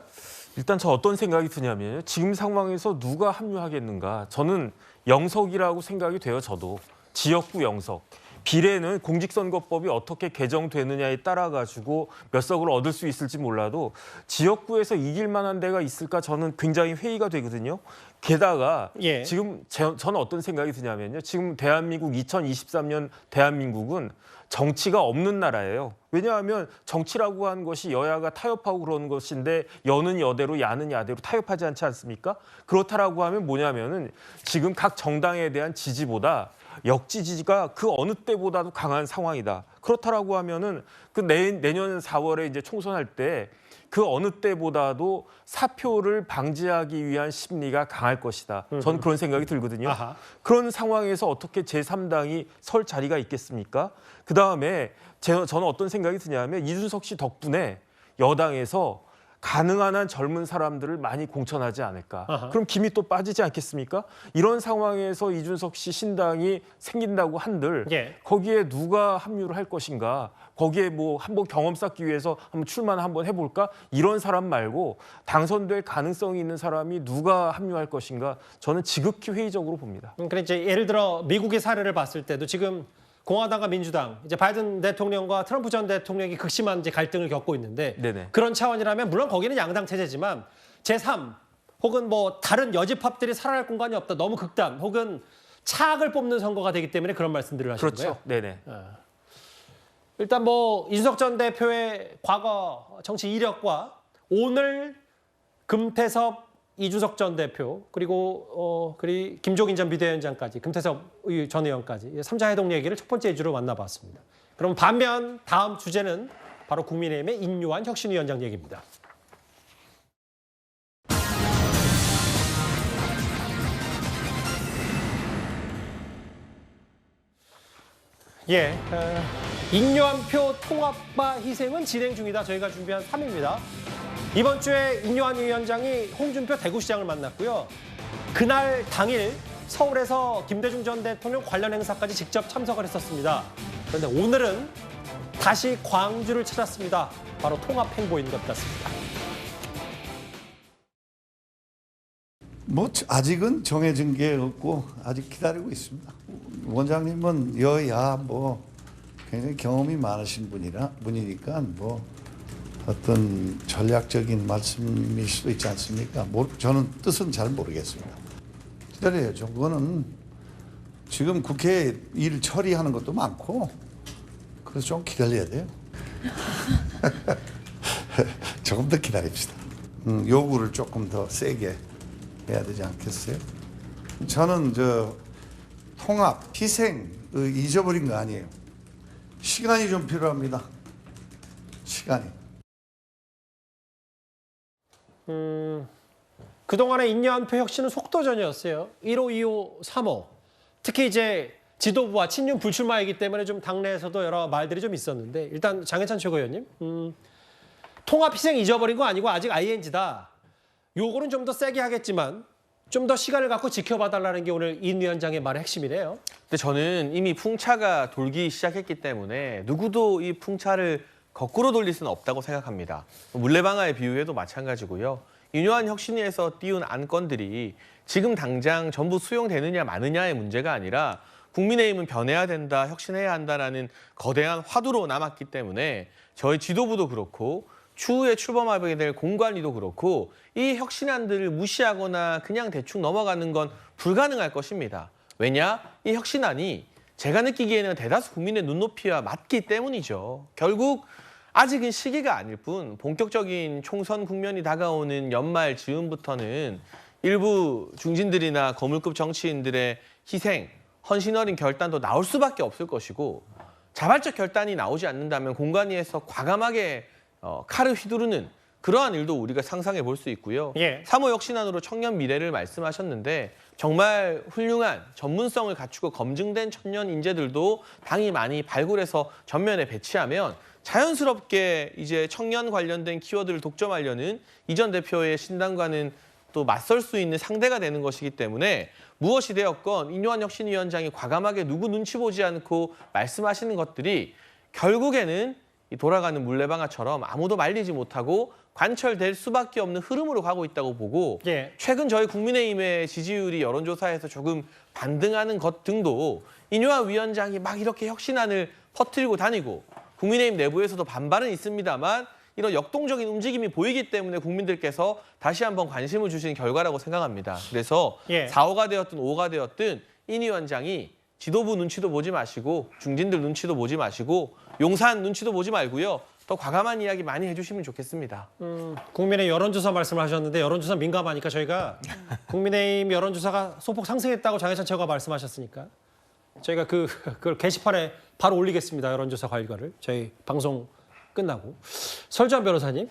일단 저 어떤 생각이 드냐면 지금 상황에서 누가 합류하겠는가. 저는 영석이라고 생각이 돼요. 저도. 지역구 영석. 비례는 공직선거법이 어떻게 개정되느냐에 따라 가지고 몇 석을 얻을 수 있을지 몰라도 지역구에서 이길 만한 데가 있을까 저는 굉장히 회의가 되거든요. 게다가 예. 지금 저는 어떤 생각이 드냐면요. 지금 대한민국 2023년 대한민국은 정치가 없는 나라예요. 왜냐하면 정치라고 하는 것이 여야가 타협하고 그러는 것인데 여는 여대로 야는 야대로 타협하지 않지 않습니까? 그렇다라고 하면 뭐냐면은 지금 각 정당에 대한 지지보다 역지 지지가 그 어느 때보다도 강한 상황이다. 그렇다라고 하면은 그 내년 4월에 이제 총선할 때 그 어느 때보다도 사표를 방지하기 위한 심리가 강할 것이다. 저는 그런 생각이 들거든요. 아하. 그런 상황에서 어떻게 제3당이 설 자리가 있겠습니까? 그다음에 저는 어떤 생각이 드냐면 이준석 씨 덕분에 여당에서 가능한 한 젊은 사람들을 많이 공천하지 않을까. 아하. 그럼 김이 또 빠지지 않겠습니까? 이런 상황에서 이준석 씨 신당이 생긴다고 한들 예. 거기에 누가 합류를 할 것인가? 거기에 뭐 한번 경험 쌓기 위해서 한번 출마를 한번 해볼까? 이런 사람 말고 당선될 가능성이 있는 사람이 누가 합류할 것인가? 저는 지극히 회의적으로 봅니다. 그러니까 이제 예를 들어 미국의 사례를 봤을 때도 지금 공화당과 민주당, 이제 바이든 대통령과 트럼프 전 대통령이 극심한 이제 갈등을 겪고 있는데 네네. 그런 차원이라면 물론 거기는 양당 체제지만 제3 혹은 뭐 다른 여집합들이 살아날 공간이 없다. 너무 극단 혹은 차악을 뽑는 선거가 되기 때문에 그런 말씀들을 하시는 그렇죠. 거예요. 네네. 일단 뭐 이준석 전 대표의 과거 정치 이력과 오늘 금태섭 이준석 전 대표 그리고 김종인 전 비대위원장까지 금태섭 전 의원까지 3자 회동 얘기를 첫 번째 주로 만나봤습니다. 그럼 반면 다음 주제는 바로 국민의힘의 인요한 혁신위원장 얘기입니다. 예, 인요한표 통합과 희생은 진행 중이다. 저희가 준비한 3위입니다. 이번 주에 인요한 위원장이 홍준표 대구시장을 만났고요. 그날 당일 서울에서 김대중 전 대통령 관련 행사까지 직접 참석을 했었습니다. 그런데 오늘은 다시 광주를 찾았습니다. 바로 통합 행보인 것 같습니다. 뭐 아직은 정해진 게 없고 아직 기다리고 있습니다. 원장님은 여야 뭐 굉장히 경험이 많으신 분이니까 뭐 어떤 전략적인 말씀일 수도 있지 않습니까? 저는 뜻은 잘 모르겠습니다. 기다려야죠. 그거는 지금 국회 일 처리하는 것도 많고 그래서 좀 기다려야 돼요. 조금 더 기다립시다. 요구를 조금 더 세게 해야 되지 않겠어요? 저는 통합, 희생 잊어버린 거 아니에요. 시간이 좀 필요합니다. 시간이. 그동안의 인여한표 혁신은 속도전이었어요. 1호, 2호, 3호. 특히 이제 지도부와 친윤 불출마이기 때문에 좀 당내에서도 여러 말들이 좀 있었는데 일단 장해찬 최고위원님, 통합 희생 잊어버린 거 아니고 아직 ING다. 요거는 좀 더 세게 하겠지만 좀 더 시간을 갖고 지켜봐달라는 게 오늘 인 위원장의 말의 핵심이래요. 근데 저는 이미 풍차가 돌기 시작했기 때문에 누구도 이 풍차를 거꾸로 돌릴 수는 없다고 생각합니다. 물레방아의 비유에도 마찬가지고요. 인요한 혁신위에서 띄운 안건들이 지금 당장 전부 수용되느냐 마느냐의 문제가 아니라 국민의힘은 변해야 된다, 혁신해야 한다라는 거대한 화두로 남았기 때문에 저희 지도부도 그렇고 추후에 출범하게 될 공관위도 그렇고 이 혁신안들을 무시하거나 그냥 대충 넘어가는 건 불가능할 것입니다. 왜냐? 이 혁신안이 제가 느끼기에는 대다수 국민의 눈높이와 맞기 때문이죠. 결국 아직은 시기가 아닐 뿐 본격적인 총선 국면이 다가오는 연말 즈음부터는 일부 중진들이나 거물급 정치인들의 희생, 헌신 어린 결단도 나올 수밖에 없을 것이고 자발적 결단이 나오지 않는다면 공관위에서 과감하게 칼을 휘두르는 그러한 일도 우리가 상상해 볼 수 있고요. 3호 혁신안으로 청년 미래를 말씀하셨는데 정말 훌륭한 전문성을 갖추고 검증된 청년 인재들도 당이 많이 발굴해서 전면에 배치하면 자연스럽게 이제 청년 관련된 키워드를 독점하려는 이 전 대표의 신당과는 또 맞설 수 있는 상대가 되는 것이기 때문에 무엇이 되었건 인요한 혁신위원장이 과감하게 누구 눈치 보지 않고 말씀하시는 것들이 결국에는 이 돌아가는 물레방아처럼 아무도 말리지 못하고 관철될 수밖에 없는 흐름으로 가고 있다고 보고 최근 저희 국민의힘의 지지율이 여론조사에서 조금 반등하는 것 등도 인요한 위원장이 막 이렇게 혁신안을 퍼뜨리고 다니고 국민의힘 내부에서도 반발은 있습니다만 이런 역동적인 움직임이 보이기 때문에 국민들께서 다시 한번 관심을 주신 결과라고 생각합니다. 그래서 4호가 되었든 5호가 되었든 인 위원장이 지도부 눈치도 보지 마시고 중진들 눈치도 보지 마시고 용산 눈치도 보지 말고요. 더 과감한 이야기 많이 해주시면 좋겠습니다. 국민의 여론조사 말씀을 하셨는데 여론조사 민감하니까 저희가 국민의힘 여론조사가 소폭 상승했다고 장해찬 최고가 말씀하셨으니까 저희가 그걸 게시판에 바로 올리겠습니다. 여론조사 결과를 저희 방송 끝나고. 설주한 변호사님.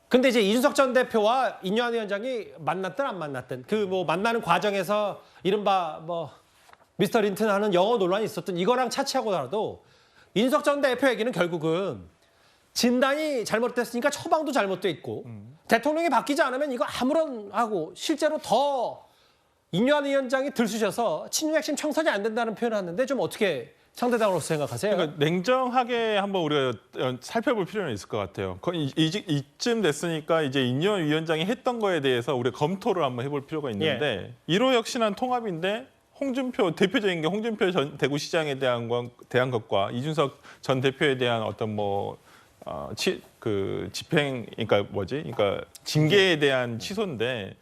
근데 이제 이준석 전 대표와 인요한 위원장이 만났든 안 만났든 그 뭐 만나는 과정에서 이른바 뭐 미스터 린튼 하는 영어 논란이 있었던 이거랑 차치하고라도 이준석 전 대표 얘기는 결국은 진단이 잘못됐으니까 처방도 잘못돼 있고 대통령이 바뀌지 않으면 이거 아무런 하고 실제로 더 인요한 위원장이 들쑤셔서 친윤 핵심 청산이 안 된다는 표현을 하는데 좀 어떻게 상대당으로서 생각하세요? 그러니까 냉정하게 한번 우리가 살펴볼 필요는 있을 것 같아요. 이쯤 됐으니까 이제 인요한 위원장이 했던 거에 대해서 우리가 검토를 한번 해볼 필요가 있는데 1호 혁신안 통합인데 홍준표 대표적인 게 홍준표 전 대구시장에 대한 것과 이준석 전 대표에 대한 어떤 집행 그러니까 징계에 대한 취소인데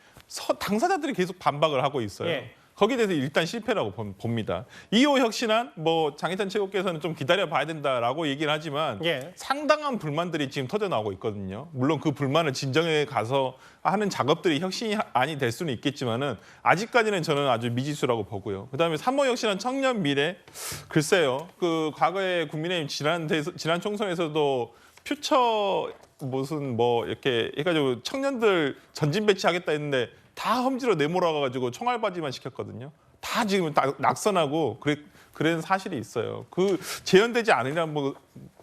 당사자들이 계속 반박을 하고 있어요. 거기에 대해서 일단 실패라고 봅니다. 2호 혁신안 장해찬 최고께서는 좀 기다려봐야 된다라고 얘기를 하지만 상당한 불만들이 지금 터져나오고 있거든요. 물론 그 불만을 진정에 가서 하는 작업들이 혁신안이 될 수는 있겠지만은 아직까지는 저는 아주 미지수라고 보고요. 그다음에 3호 혁신안 청년 미래 글쎄요. 그 과거에 국민의힘 지난 총선에서도 퓨처 이렇게 해가지고 청년들 전진 배치하겠다 했는데 다 험지로 내몰아가지고 총알바지만 시켰거든요. 다 지금 낙선하고 그런 사실이 있어요. 그 재현되지 않으려는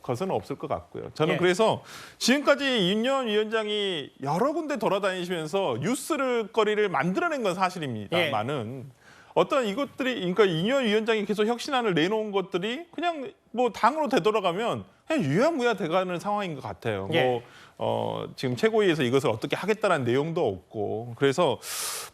것은 없을 것 같고요. 저는 그래서 지금까지 인요한 위원장이 여러 군데 돌아다니시면서 뉴스거리를 만들어낸 건 사실입니다만은 어떤 이것들이 그러니까 인요한 위원장이 계속 혁신안을 내놓은 것들이 그냥 당으로 되돌아가면 그냥 유야무야 돼가는 상황인 것 같아요. 지금 최고위에서 이것을 어떻게 하겠다는 내용도 없고 그래서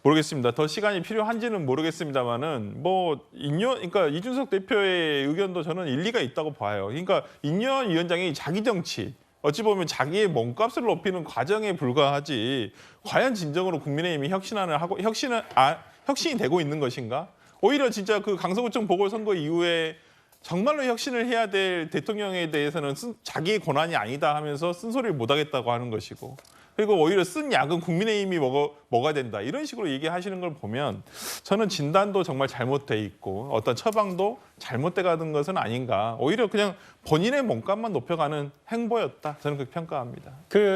모르겠습니다. 더 시간이 필요한지는 모르겠습니다만은 그러니까 이준석 대표의 의견도 저는 일리가 있다고 봐요. 그러니까 인요한 위원장이 자기 정치 어찌 보면 자기의 몸값을 높이는 과정에 불과하지 과연 진정으로 국민의힘이 혁신안을 하고 혁신이 되고 있는 것인가? 오히려 진짜 그 강서구청 보궐선거 이후에 정말로 혁신을 해야 될 대통령에 대해서는 자기의 권한이 아니다 하면서 쓴소리를 못하겠다고 하는 것이고 그리고 오히려 쓴 약은 국민의힘이 먹어야 된다. 이런 식으로 얘기하시는 걸 보면 저는 진단도 정말 잘못돼 있고 어떤 처방도 잘못돼 가는 것은 아닌가. 오히려 그냥 본인의 몸값만 높여가는 행보였다. 저는 그렇게 평가합니다.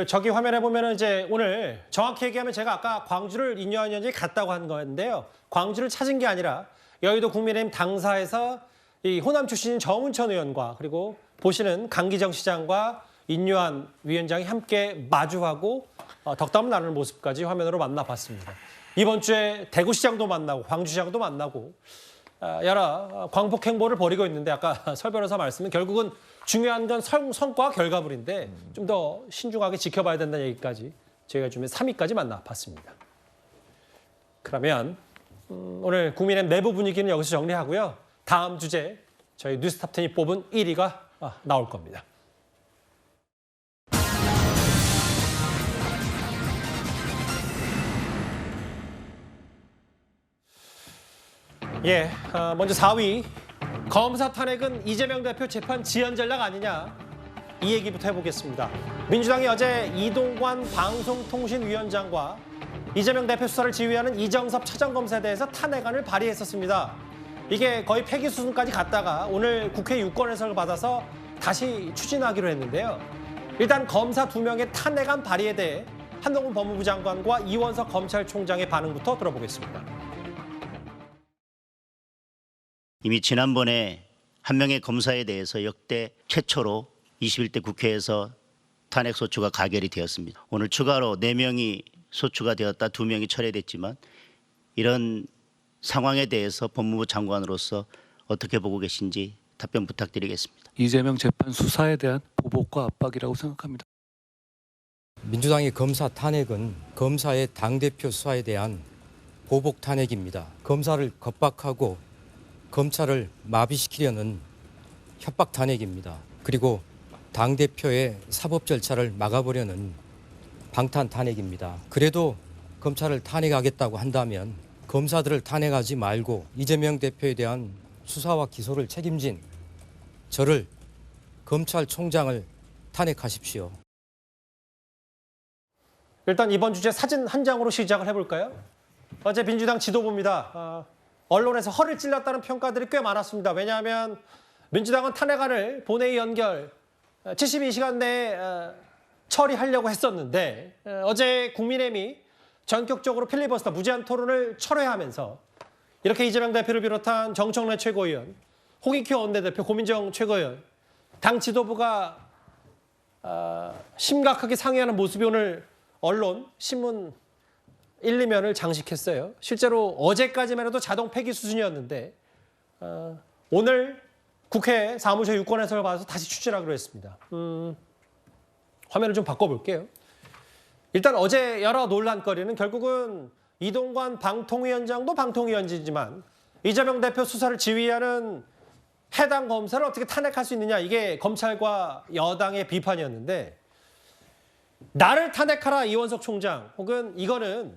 저기 화면에 보면은 이제 오늘 정확히 얘기하면 제가 아까 광주를 인유한 위원장이 갔다고 한 거였는데요. 광주를 찾은 게 아니라 여의도 국민의힘 당사에서 이 호남 출신인 정운천 의원과 그리고 보시는 강기정 시장과 인유한 위원장이 함께 마주하고 덕담을 나누는 모습까지 화면으로 만나봤습니다. 이번 주에 대구시장도 만나고 광주시장도 만나고 여러 광복 행보를 벌이고 있는데 아까 설 변호사 말씀은 결국은 중요한 건 성과 결과물인데 좀 더 신중하게 지켜봐야 된다는 얘기까지 저희가 좀 3위까지 만나봤습니다. 그러면 오늘 국민의힘 내부 분위기는 여기서 정리하고요. 다음 주제 저희 뉴스탑10이 뽑은 1위가 나올 겁니다. 예, 먼저 4위. 검사 탄핵은 이재명 대표 재판 지연 전략 아니냐? 이 얘기부터 해보겠습니다. 민주당이 어제 이동관 방송통신위원장과 이재명 대표 수사를 지휘하는 이정섭 차장검사에 대해서 탄핵안을 발의했었습니다. 이게 거의 폐기 수순까지 갔다가 오늘 국회 유권 해석을 받아서 다시 추진하기로 했는데요. 일단 검사 2명의 탄핵안 발의에 대해 한동훈 법무부 장관과 이원석 검찰총장의 반응부터 들어보겠습니다. 이미 지난번에 한 명의 검사에 대해서 역대 최초로 21대 국회에서 탄핵소추가 가결이 되었습니다. 오늘 추가로 4명이 소추가 되었다 2명이 철회됐지만 이런 상황에 대해서 법무부 장관으로서 어떻게 보고 계신지 답변 부탁드리겠습니다. 이재명 재판 수사에 대한 보복과 압박이라고 생각합니다. 민주당의 검사 탄핵은 검사의 당대표 수사에 대한 보복 탄핵입니다. 검사를 겁박하고 검찰을 마비시키려는 협박 탄핵입니다. 그리고 당대표의 사법 절차를 막아보려는 방탄 탄핵입니다. 그래도 검찰을 탄핵하겠다고 한다면 검사들을 탄핵하지 말고 이재명 대표에 대한 수사와 기소를 책임진 저를 검찰총장을 탄핵하십시오. 일단 이번 주제 사진 한 장으로 시작을 해볼까요? 어제 민주당 지도부입니다. 언론에서 허를 찔렀다는 평가들이 꽤 많았습니다. 왜냐하면 민주당은 탄핵안을 본회의 연결 72시간 내에 처리하려고 했었는데 어제 국민의힘이 전격적으로 필리버스터 무제한 토론을 철회하면서 이렇게 이재명 대표를 비롯한 정청래 최고위원, 홍익표 원내대표, 고민정 최고위원, 당 지도부가 심각하게 상의하는 모습이 오늘 언론, 신문 1, 2면을 장식했어요. 실제로 어제까지만 해도 자동 폐기 수준이었는데 오늘 국회 사무처 유권 해석을 받아서 다시 추진하기로 했습니다. 화면을 좀 바꿔볼게요. 일단 어제 여러 논란거리는 결국은 이동관 방통위원장도 방통위원장이지만 이재명 대표 수사를 지휘하는 해당 검사를 어떻게 탄핵할 수 있느냐, 이게 검찰과 여당의 비판이었는데 나를 탄핵하라 이원석 총장, 혹은 이거는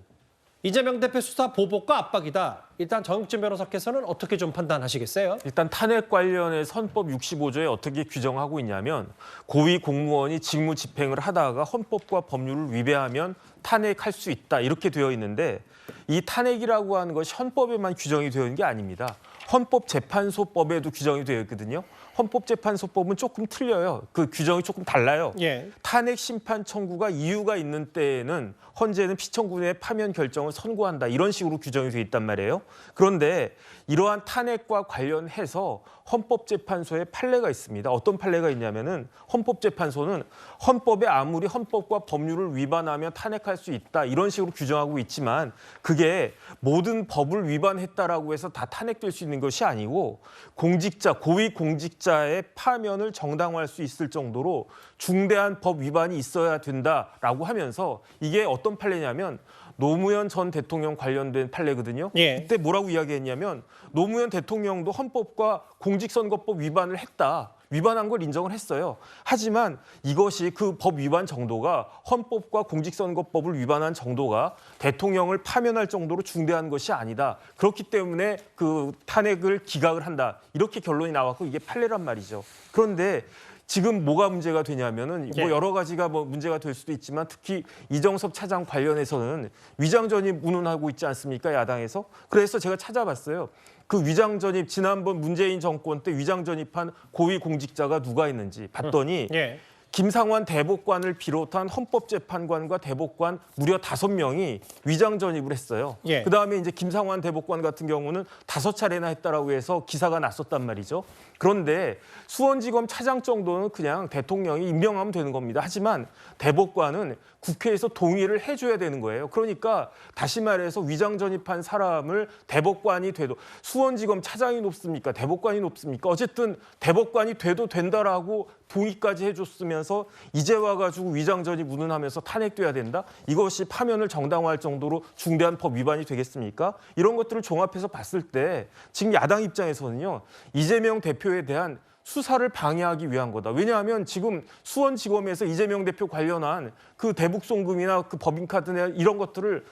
이재명 대표 수사 보복과 압박이다. 일단 정익진 변호사께서는 어떻게 좀 판단하시겠어요? 일단 탄핵 관련해 헌법 65조에 어떻게 규정하고 있냐면 고위 공무원이 직무 집행을 하다가 헌법과 법률을 위배하면 탄핵할 수 있다, 이렇게 되어 있는데 이 탄핵이라고 하는 것이 헌법에만 규정이 되어 있는 게 아닙니다. 헌법재판소법에도 규정이 되어 있거든요. 헌법재판소법은 조금 틀려요. 그 규정이 조금 달라요. 예. 탄핵 심판 청구가 이유가 있는 때에는 헌재는 피청구의 파면 결정을 선고한다, 이런 식으로 규정이 되어 있단 말이에요. 그런데 이러한 탄핵과 관련해서 헌법재판소에 판례가 있습니다. 어떤 판례가 있냐면은 헌법재판소는 헌법에 아무리 헌법과 법률을 위반하면 탄핵할 수 있다, 이런 식으로 규정하고 있지만 그게 모든 법을 위반했다라고 해서 다 탄핵될 수 있는 것이 아니고 공직자, 고위 공직자의 파면을 정당화할 수 있을 정도로 중대한 법 위반이 있어야 된다라고 하면서 이게 어떤 판례냐면 노무현 전 대통령 관련된 판례거든요. 예. 그때 뭐라고 이야기했냐면 노무현 대통령도 헌법과 공직선거법 위반을 했다. 위반한 걸 인정을 했어요. 하지만 이것이 그 법 위반 정도가 헌법과 공직선거법을 위반한 정도가 대통령을 파면할 정도로 중대한 것이 아니다. 그렇기 때문에 그 탄핵을 기각을 한다. 이렇게 결론이 나왔고 이게 판례란 말이죠. 그런데 지금 뭐가 문제가 되냐면은 예. 뭐 여러 가지가 뭐 문제가 될 수도 있지만 특히 이정섭 차장 관련해서는 위장 전입 운운하고 있지 않습니까? 야당에서. 그래서 제가 찾아봤어요. 그 위장 전입 지난번 문재인 정권 때 위장 전입한 고위 공직자가 누가 있는지 봤더니 예. 김상환 대법관을 비롯한 헌법재판관과 대법관 무려 5명이 위장 전입을 했어요. 예. 그다음에 이제 김상환 대법관 같은 경우는 5차례나 했다라고 해서 기사가 났었단 말이죠. 그런데 수원지검 차장 정도는 그냥 대통령이 임명하면 되는 겁니다. 하지만 대법관은 국회에서 동의를 해줘야 되는 거예요. 그러니까 다시 말해서 위장 전입한 사람을 대법관이 돼도 수원지검 차장이 높습니까? 대법관이 높습니까? 어쨌든 대법관이 돼도 된다라고 동의까지 해줬으면서 이제 와가지고 위장 전입 운운하면서 탄핵돼야 된다? 이것이 파면을 정당화할 정도로 중대한 법 위반이 되겠습니까? 이런 것들을 종합해서 봤을 때 지금 야당 입장에서는요. 이재명 대표에 대한 수사를 방해하기 위한 거다. 왜냐하면 지금 수원지검에서 이재명 대표 관련한 그 대북송금이나 그 법인카드나 이런 것들을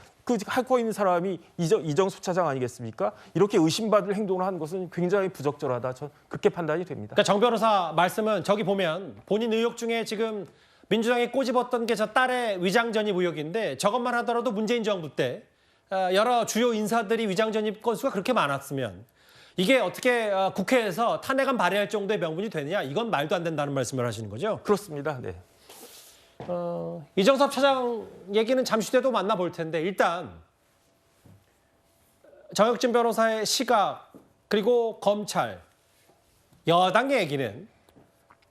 하고 있는 사람이 이정수 차장 아니겠습니까? 이렇게 의심받을 행동을 하는 것은 굉장히 부적절하다. 저는 그렇게 판단이 됩니다. 그러니까 정 변호사 말씀은 저기 보면 본인 의혹 중에 지금 민주당이 꼬집었던 게 저 딸의 위장 전입 의혹인데 저것만 하더라도 문재인 정부 때 여러 주요 인사들이 위장 전입 건수가 그렇게 많았으면 이게 어떻게 국회에서 탄핵안 발의할 정도의 명분이 되느냐? 이건 말도 안 된다는 말씀을 하시는 거죠? 그렇습니다. 네. 이정섭 차장 얘기는 잠시 뒤에도 만나볼 텐데 일단 정혁진 변호사의 시각 그리고 검찰, 여당의 얘기는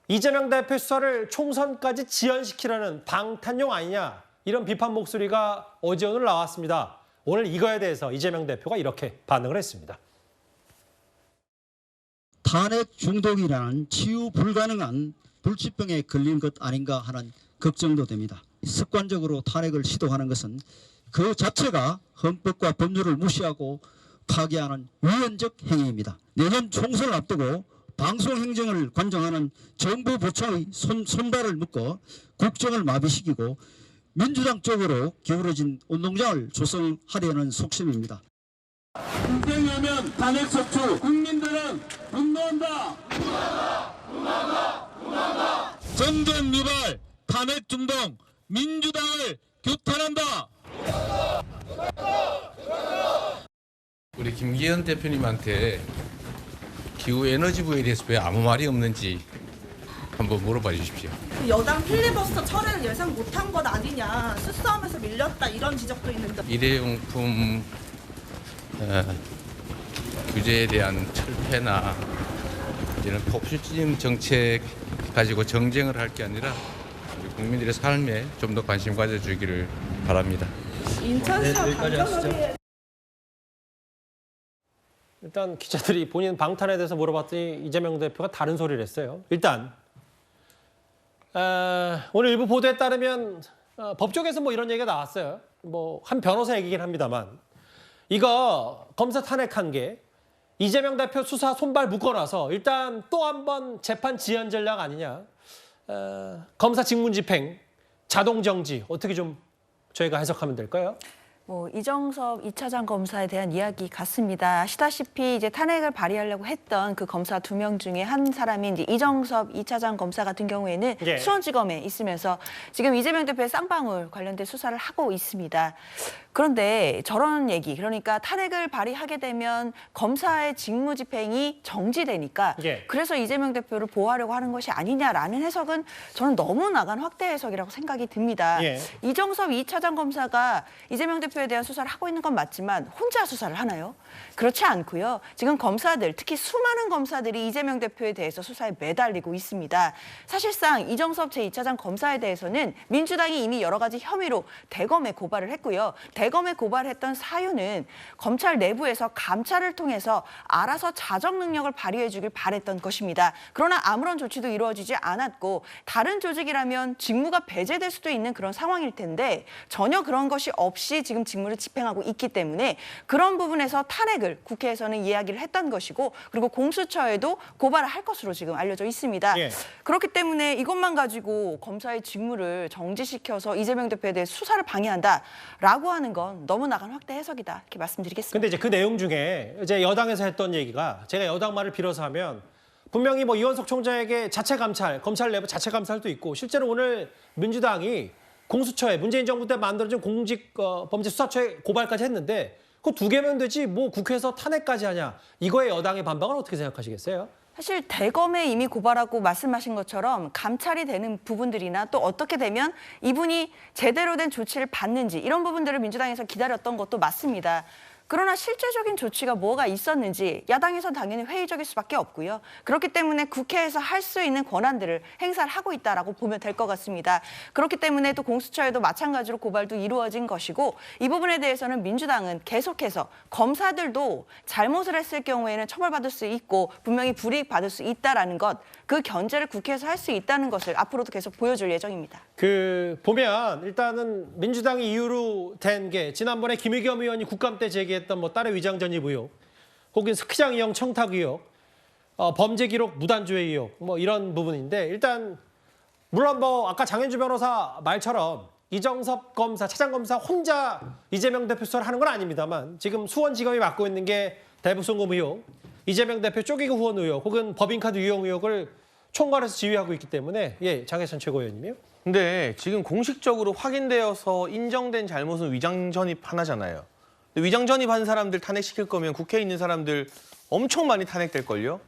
이재명 대표 수사를 총선까지 지연시키려는 방탄용 아니냐 이런 비판 목소리가 어제 오늘 나왔습니다. 오늘 이거에 대해서 이재명 대표가 이렇게 반응을 했습니다. 탄핵 중독이라는 치유 불가능한 불치병에 걸린 것 아닌가 하는 걱정도 됩니다. 습관적으로 탄핵을 시도하는 것은 그 자체가 헌법과 법률을 무시하고 파괴하는 위헌적 행위입니다. 내년 총선을 앞두고 방송행정을 관장하는 정부 부처의 손발을 묶어 국정을 마비시키고 민주당 쪽으로 기울어진 운동장을 조성하려는 속셈입니다. 국회의하면 탄핵 척추 국민들은 분노한다. 정권 유발 탄핵 중동 민주당을 규탄한다. 우리 김기현 대표님한테 기후에너지부에 대해서 왜 아무 말이 없는지 한번 물어봐 주십시오. 여당 필리버스터 철회를 예상 못한 것 아니냐, 수싸움에서 밀렸다 이런 지적도 있는데 일회용품 규제에 대한 철폐나 이런 포퓰리즘 정책 가지고 정쟁을 할 게 아니라 우리 국민들의 삶에 좀 더 관심 가져주기를 바랍니다. 인천시장 강경하게 일단 기자들이 본인 방탄에 대해서 물어봤더니 이재명 대표가 다른 소리를 했어요. 일단 오늘 일부 보도에 따르면 법조계에서 뭐 이런 얘기가 나왔어요. 뭐 한 변호사 얘기긴 합니다만 이거 검사 탄핵한 게 이재명 대표 수사 손발 묶어놔서 일단 또 한 번 재판 지연 전략 아니냐. 검사 직무집행, 자동정지 어떻게 좀 저희가 해석하면 될까요? 이정섭 2차장 검사에 대한 이야기 같습니다. 아시다시피 이제 탄핵을 발의하려고 했던 그 검사 2명 중에 한 사람이 이제 이정섭 2차장 검사 같은 경우에는 예. 수원지검에 있으면서 지금 이재명 대표의 쌍방울 관련된 수사를 하고 있습니다. 그런데 저런 얘기, 그러니까 탄핵을 발의하게 되면 검사의 직무집행이 정지되니까 예. 그래서 이재명 대표를 보호하려고 하는 것이 아니냐라는 해석은 저는 너무 나간 확대 해석이라고 생각이 듭니다. 예. 이정섭 2차장 검사가 이재명 대표에 대한 수사를 하고 있는 건 맞지만 혼자 수사를 하나요? 그렇지 않고요. 지금 검사들, 특히 수많은 검사들이 이재명 대표에 대해서 수사에 매달리고 있습니다. 사실상 이정섭 제2차장 검사에 대해서는 민주당이 이미 여러 가지 혐의로 대검에 고발을 했고요. 대검에 고발했던 사유는 검찰 내부에서 감찰을 통해서 알아서 자정 능력을 발휘해 주길 바랬던 것입니다. 그러나 아무런 조치도 이루어지지 않았고 다른 조직이라면 직무가 배제될 수도 있는 그런 상황일 텐데 전혀 그런 것이 없이 지금 직무를 집행하고 있기 때문에 그런 부분에서 탄핵을 국회에서는 이야기를 했던 것이고 그리고 공수처에도 고발을 할 것으로 지금 알려져 있습니다. 예. 그렇기 때문에 이것만 가지고 검사의 직무를 정지시켜서 이재명 대표에 대해 수사를 방해한다라고 하는 건 너무 나간 확대 해석이다 이렇게 말씀드리겠습니다. 근데 이제 그 내용 중에 이제 여당에서 했던 얘기가 제가 여당 말을 빌어서 하면 분명히 뭐 이원석 총장에게 자체 감찰, 검찰 내부 자체 감찰도 있고 실제로 오늘 민주당이 공수처에 문재인 정부 때 만들어진 공직범죄수사처에 고발까지 했는데 그거 2개면 되지 뭐 국회에서 탄핵까지 하냐. 이거에 여당의 반박은 어떻게 생각하시겠어요? 사실 대검에 이미 고발하고 말씀하신 것처럼 감찰이 되는 부분들이나 또 어떻게 되면 이분이 제대로 된 조치를 받는지 이런 부분들을 민주당에서 기다렸던 것도 맞습니다. 그러나 실제적인 조치가 뭐가 있었는지 야당에서 당연히 회의적일 수밖에 없고요. 그렇기 때문에 국회에서 할 수 있는 권한들을 행사를 하고 있다라고 보면 될 것 같습니다. 그렇기 때문에 또 공수처에도 마찬가지로 고발도 이루어진 것이고 이 부분에 대해서는 민주당은 계속해서 검사들도 잘못을 했을 경우에는 처벌받을 수 있고 분명히 불이익 받을 수 있다라는 것, 그 견제를 국회에서 할 수 있다는 것을 앞으로도 계속 보여줄 예정입니다. 보면 일단은 민주당이 이유로 된 게 지난번에 김의겸 의원이 국감 때 제기했던 뭐 딸의 위장 전입 의혹, 혹은 스키장 이용 청탁 의혹, 범죄 기록 무단조회 의혹, 뭐 이런 부분인데 일단 물론 뭐 아까 장현주 변호사 말처럼 이정섭 검사, 차장검사 혼자 이재명 대표 수사를 하는 건 아닙니다만 지금 수원지검이 맡고 있는 게 대북송금 의혹, 이재명 대표 쪼개기 후원 의혹, 혹은 법인카드 유용 의혹을 총괄해서 지휘하고 있기 때문에 장혜선 최고위원님이요. 근데 지금 공식적으로 확인되어서 인정된 잘못은 위장 전입 하나잖아요. 위장 전입한 사람들 탄핵시킬 거면 국회에 있는 사람들 엄청 많이 탄핵될걸요?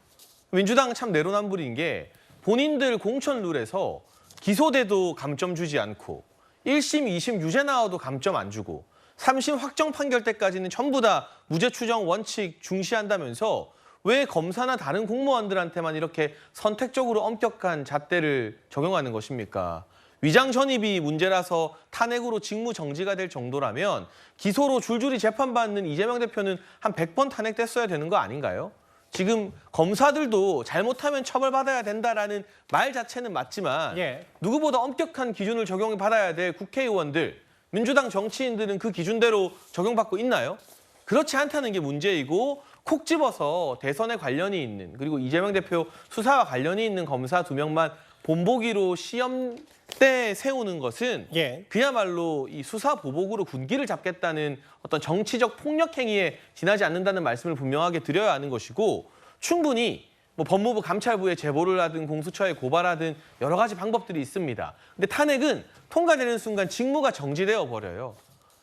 민주당은 참 내로남불인 게 본인들 공천 룰에서 기소돼도 감점 주지 않고 1심, 2심 유죄 나와도 감점 안 주고 3심 확정 판결 때까지는 전부 다 무죄 추정 원칙 중시한다면서 왜 검사나 다른 공무원들한테만 이렇게 선택적으로 엄격한 잣대를 적용하는 것입니까? 위장 전입이 문제라서 탄핵으로 직무 정지가 될 정도라면 기소로 줄줄이 재판받는 이재명 대표는 한 100번 탄핵됐어야 되는 거 아닌가요? 지금 검사들도 잘못하면 처벌받아야 된다라는 말 자체는 맞지만 누구보다 엄격한 기준을 적용받아야 될 국회의원들, 민주당 정치인들은 그 기준대로 적용받고 있나요? 그렇지 않다는 게 문제이고 콕 집어서 대선에 관련이 있는 그리고 이재명 대표 수사와 관련이 있는 검사 2명만 본보기로 시험대 세우는 것은 그야말로 이 수사 보복으로 군기를 잡겠다는 어떤 정치적 폭력 행위에 지나지 않는다는 말씀을 분명하게 드려야 하는 것이고 충분히 뭐 법무부 감찰부에 제보를 하든 공수처에 고발하든 여러 가지 방법들이 있습니다. 근데 탄핵은 통과되는 순간 직무가 정지되어 버려요.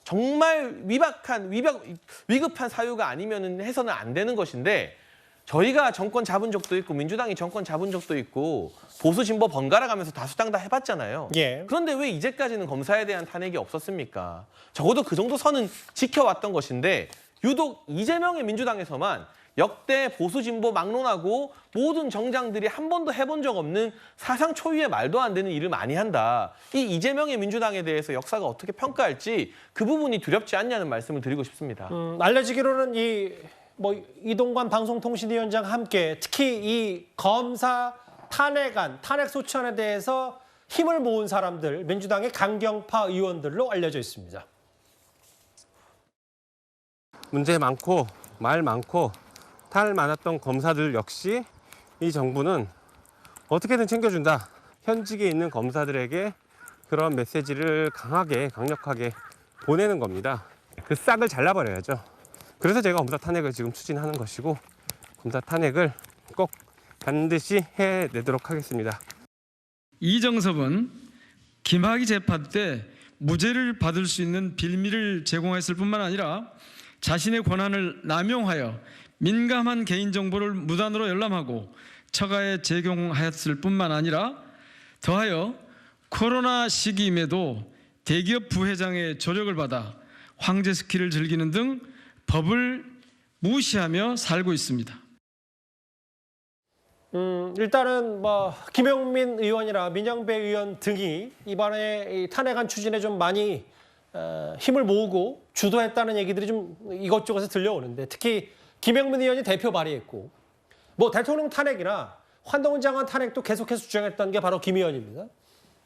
정말 위급한 사유가 아니면 해서는 안 되는 것인데 저희가 정권 잡은 적도 있고 민주당이 정권 잡은 적도 있고 보수 진보 번갈아 가면서 다수당 다 해봤잖아요. 그런데 왜 이제까지는 검사에 대한 탄핵이 없었습니까? 적어도 그 정도 선은 지켜왔던 것인데 유독 이재명의 민주당에서만 역대 보수 진보 막론하고 모든 정장들이 한 번도 해본 적 없는 사상 초유의 말도 안 되는 일을 많이 한다. 이 이재명의 민주당에 대해서 역사가 어떻게 평가할지 그 부분이 두렵지 않냐는 말씀을 드리고 싶습니다. 알려지기로는 이동관 방송통신위원장 함께 특히 이 검사 탄핵안, 탄핵소추안에 대해서 힘을 모은 사람들, 민주당의 강경파 의원들로 알려져 있습니다. 문제 많고 말 많고 탈 많았던 검사들 역시 이 정부는 어떻게든 챙겨준다. 현직에 있는 검사들에게 그런 메시지를 강력하게 보내는 겁니다. 그 싹을 잘라버려야죠. 그래서 제가 검사 탄핵을 지금 추진하는 것이고 검사 탄핵을 꼭 반드시 해내도록 하겠습니다. 이정섭은 김학의 재판 때 무죄를 받을 수 있는 빌미를 제공했을 뿐만 아니라 자신의 권한을 남용하여 민감한 개인정보를 무단으로 열람하고 처가에 제공하였을 뿐만 아니라 더하여 코로나 시기임에도 대기업 부회장의 조력을 받아 황제 스키를 즐기는 등 법을 무시하며 살고 있습니다. 일단은 김용민 의원이나 민영배 의원 등이 이번에 이 탄핵안 추진에 좀 많이 힘을 모으고 주도했다는 얘기들이 좀 이것저것에 들려오는데 특히 김용민 의원이 대표 발의했고 대통령 탄핵이나 한동훈 장관 탄핵도 계속해서 주장했던 게 바로 김 의원입니다.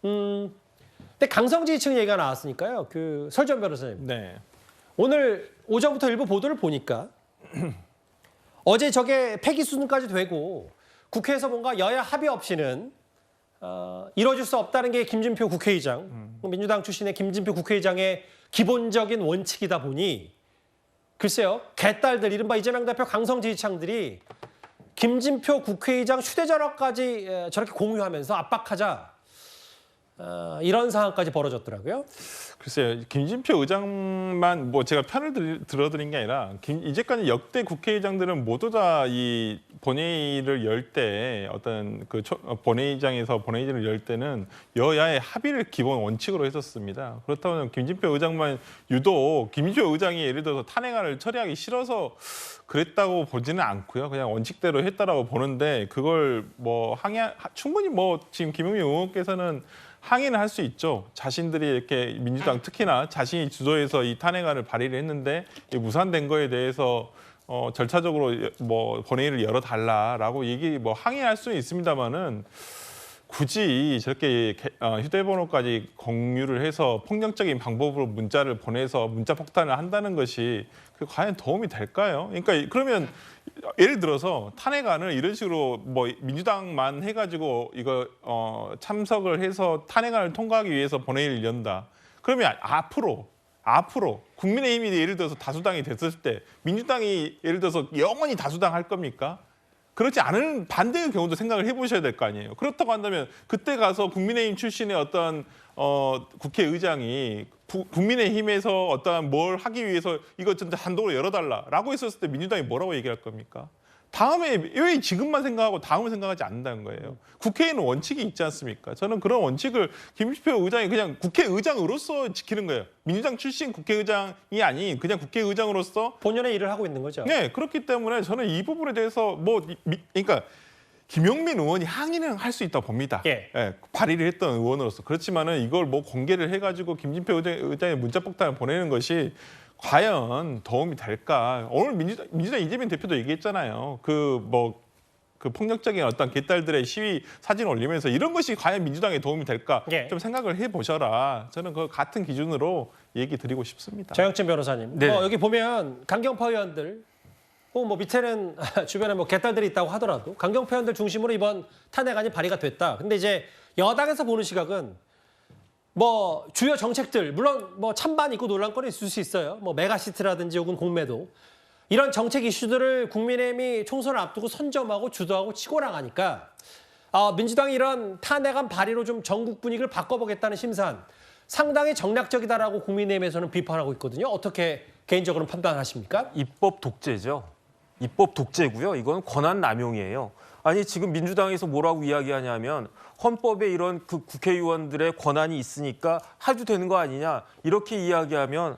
근데 강성지지층 얘기가 나왔으니까요. 설전 변호사님. 오늘 오전부터 일부 보도를 보니까 어제 저게 폐기 수준까지 되고 국회에서 뭔가 여야 합의 없이는 이뤄질 수 없다는 게 김진표 국회의장, 민주당 출신의 김진표 국회의장의 기본적인 원칙이다 보니 글쎄요, 개딸들, 이른바 이재명 대표 강성 지지층들이 김진표 국회의장 휴대전화까지 저렇게 공유하면서 압박하자 이런 상황까지 벌어졌더라고요. 글쎄요, 김진표 의장만 뭐 제가 편을 들어드린 게 아니라 이제까지 역대 국회의장들은 모두 다 이 본회의를 열 때 어떤 그 본회의장에서 본회의를 열 때는 여야의 합의를 기본 원칙으로 했었습니다. 그렇다면 김진표 의장만 유독 김진표 의장이 예를 들어서 탄핵안을 처리하기 싫어서 그랬다고 보지는 않고요. 그냥 원칙대로 했다라고 보는데 그걸 뭐 충분히 뭐 지금 김용민 의원께서는 항의는 할 수 있죠. 자신들이 이렇게 민주당 특히나 자신이 주도해서 이 탄핵안을 발의를 했는데 무산된 거에 대해서 절차적으로 뭐 본회의를 열어달라라고 항의할 수는 있습니다만은 굳이 저렇게 휴대번호까지 공유를 해서 폭력적인 방법으로 문자를 보내서 문자 폭탄을 한다는 것이 과연 도움이 될까요? 그러니까 그러면 예를 들어서 탄핵안을 이런 식으로 뭐 민주당만 해가지고 이거 참석을 해서 탄핵안을 통과하기 위해서 본회의를 연다. 그러면 앞으로 국민의힘이 예를 들어서 다수당이 됐을 때 민주당이 예를 들어서 영원히 다수당 할 겁니까? 그렇지 않은 반대의 경우도 생각을 해보셔야 될 거 아니에요. 그렇다고 한다면 그때 가서 국민의힘 출신의 어떤 국회의장이 국민의힘에서 어떠한 뭘 하기 위해서 이거 진짜 단독으로 열어달라라고 했었을 때 민주당이 뭐라고 얘기할 겁니까? 다음에 왜 지금만 생각하고 다음을 생각하지 않는다는 거예요. 국회에는 원칙이 있지 않습니까? 저는 그런 원칙을 김진표 의장이 그냥 국회의장으로서 지키는 거예요. 민주당 출신 국회의장이 아닌 그냥 국회의장으로서 본연의 일을 하고 있는 거죠. 네, 그렇기 때문에 저는 이 부분에 대해서 그러니까 김용민 의원이 항의는 할 수 있다고 봅니다. 예, 발의를 했던 의원으로서. 그렇지만은 이걸 뭐 공개를 해가지고 김진표 의장의 문자폭탄을 보내는 것이 과연 도움이 될까? 오늘 민주당 이재명 대표도 얘기했잖아요. 그 폭력적인 어떤 개딸들의 시위 사진 올리면서 이런 것이 과연 민주당에 도움이 될까? 좀 생각을 해보셔라. 저는 그 같은 기준으로 얘기 드리고 싶습니다. 정영진 변호사님, 네. 여기 보면 강경파 의원들, 뭐 밑에는 주변에 뭐 개딸들이 있다고 하더라도 강경파 의원들 중심으로 이번 탄핵안이 발의가 됐다. 근데 이제 여당에서 보는 시각은 뭐 주요 정책들 물론 뭐 찬반 있고 논란거리 있을 수 있어요. 뭐 메가시티라든지 혹은 공매도 이런 정책 이슈들을 국민의힘이 총선을 앞두고 선점하고 주도하고 치고 나가니까 민주당이 이런 탄핵안 발의로 좀 전국 분위기를 바꿔보겠다는 심산 상당히 정략적이다라고 국민의힘에서는 비판하고 있거든요. 어떻게 개인적으로 판단하십니까? 입법 독재죠. 입법 독재고요. 이건 권한 남용이에요. 아니 지금 민주당에서 뭐라고 이야기하냐면 헌법에 이런 그 국회의원들의 권한이 있으니까 해도 되는 거 아니냐 이렇게 이야기하면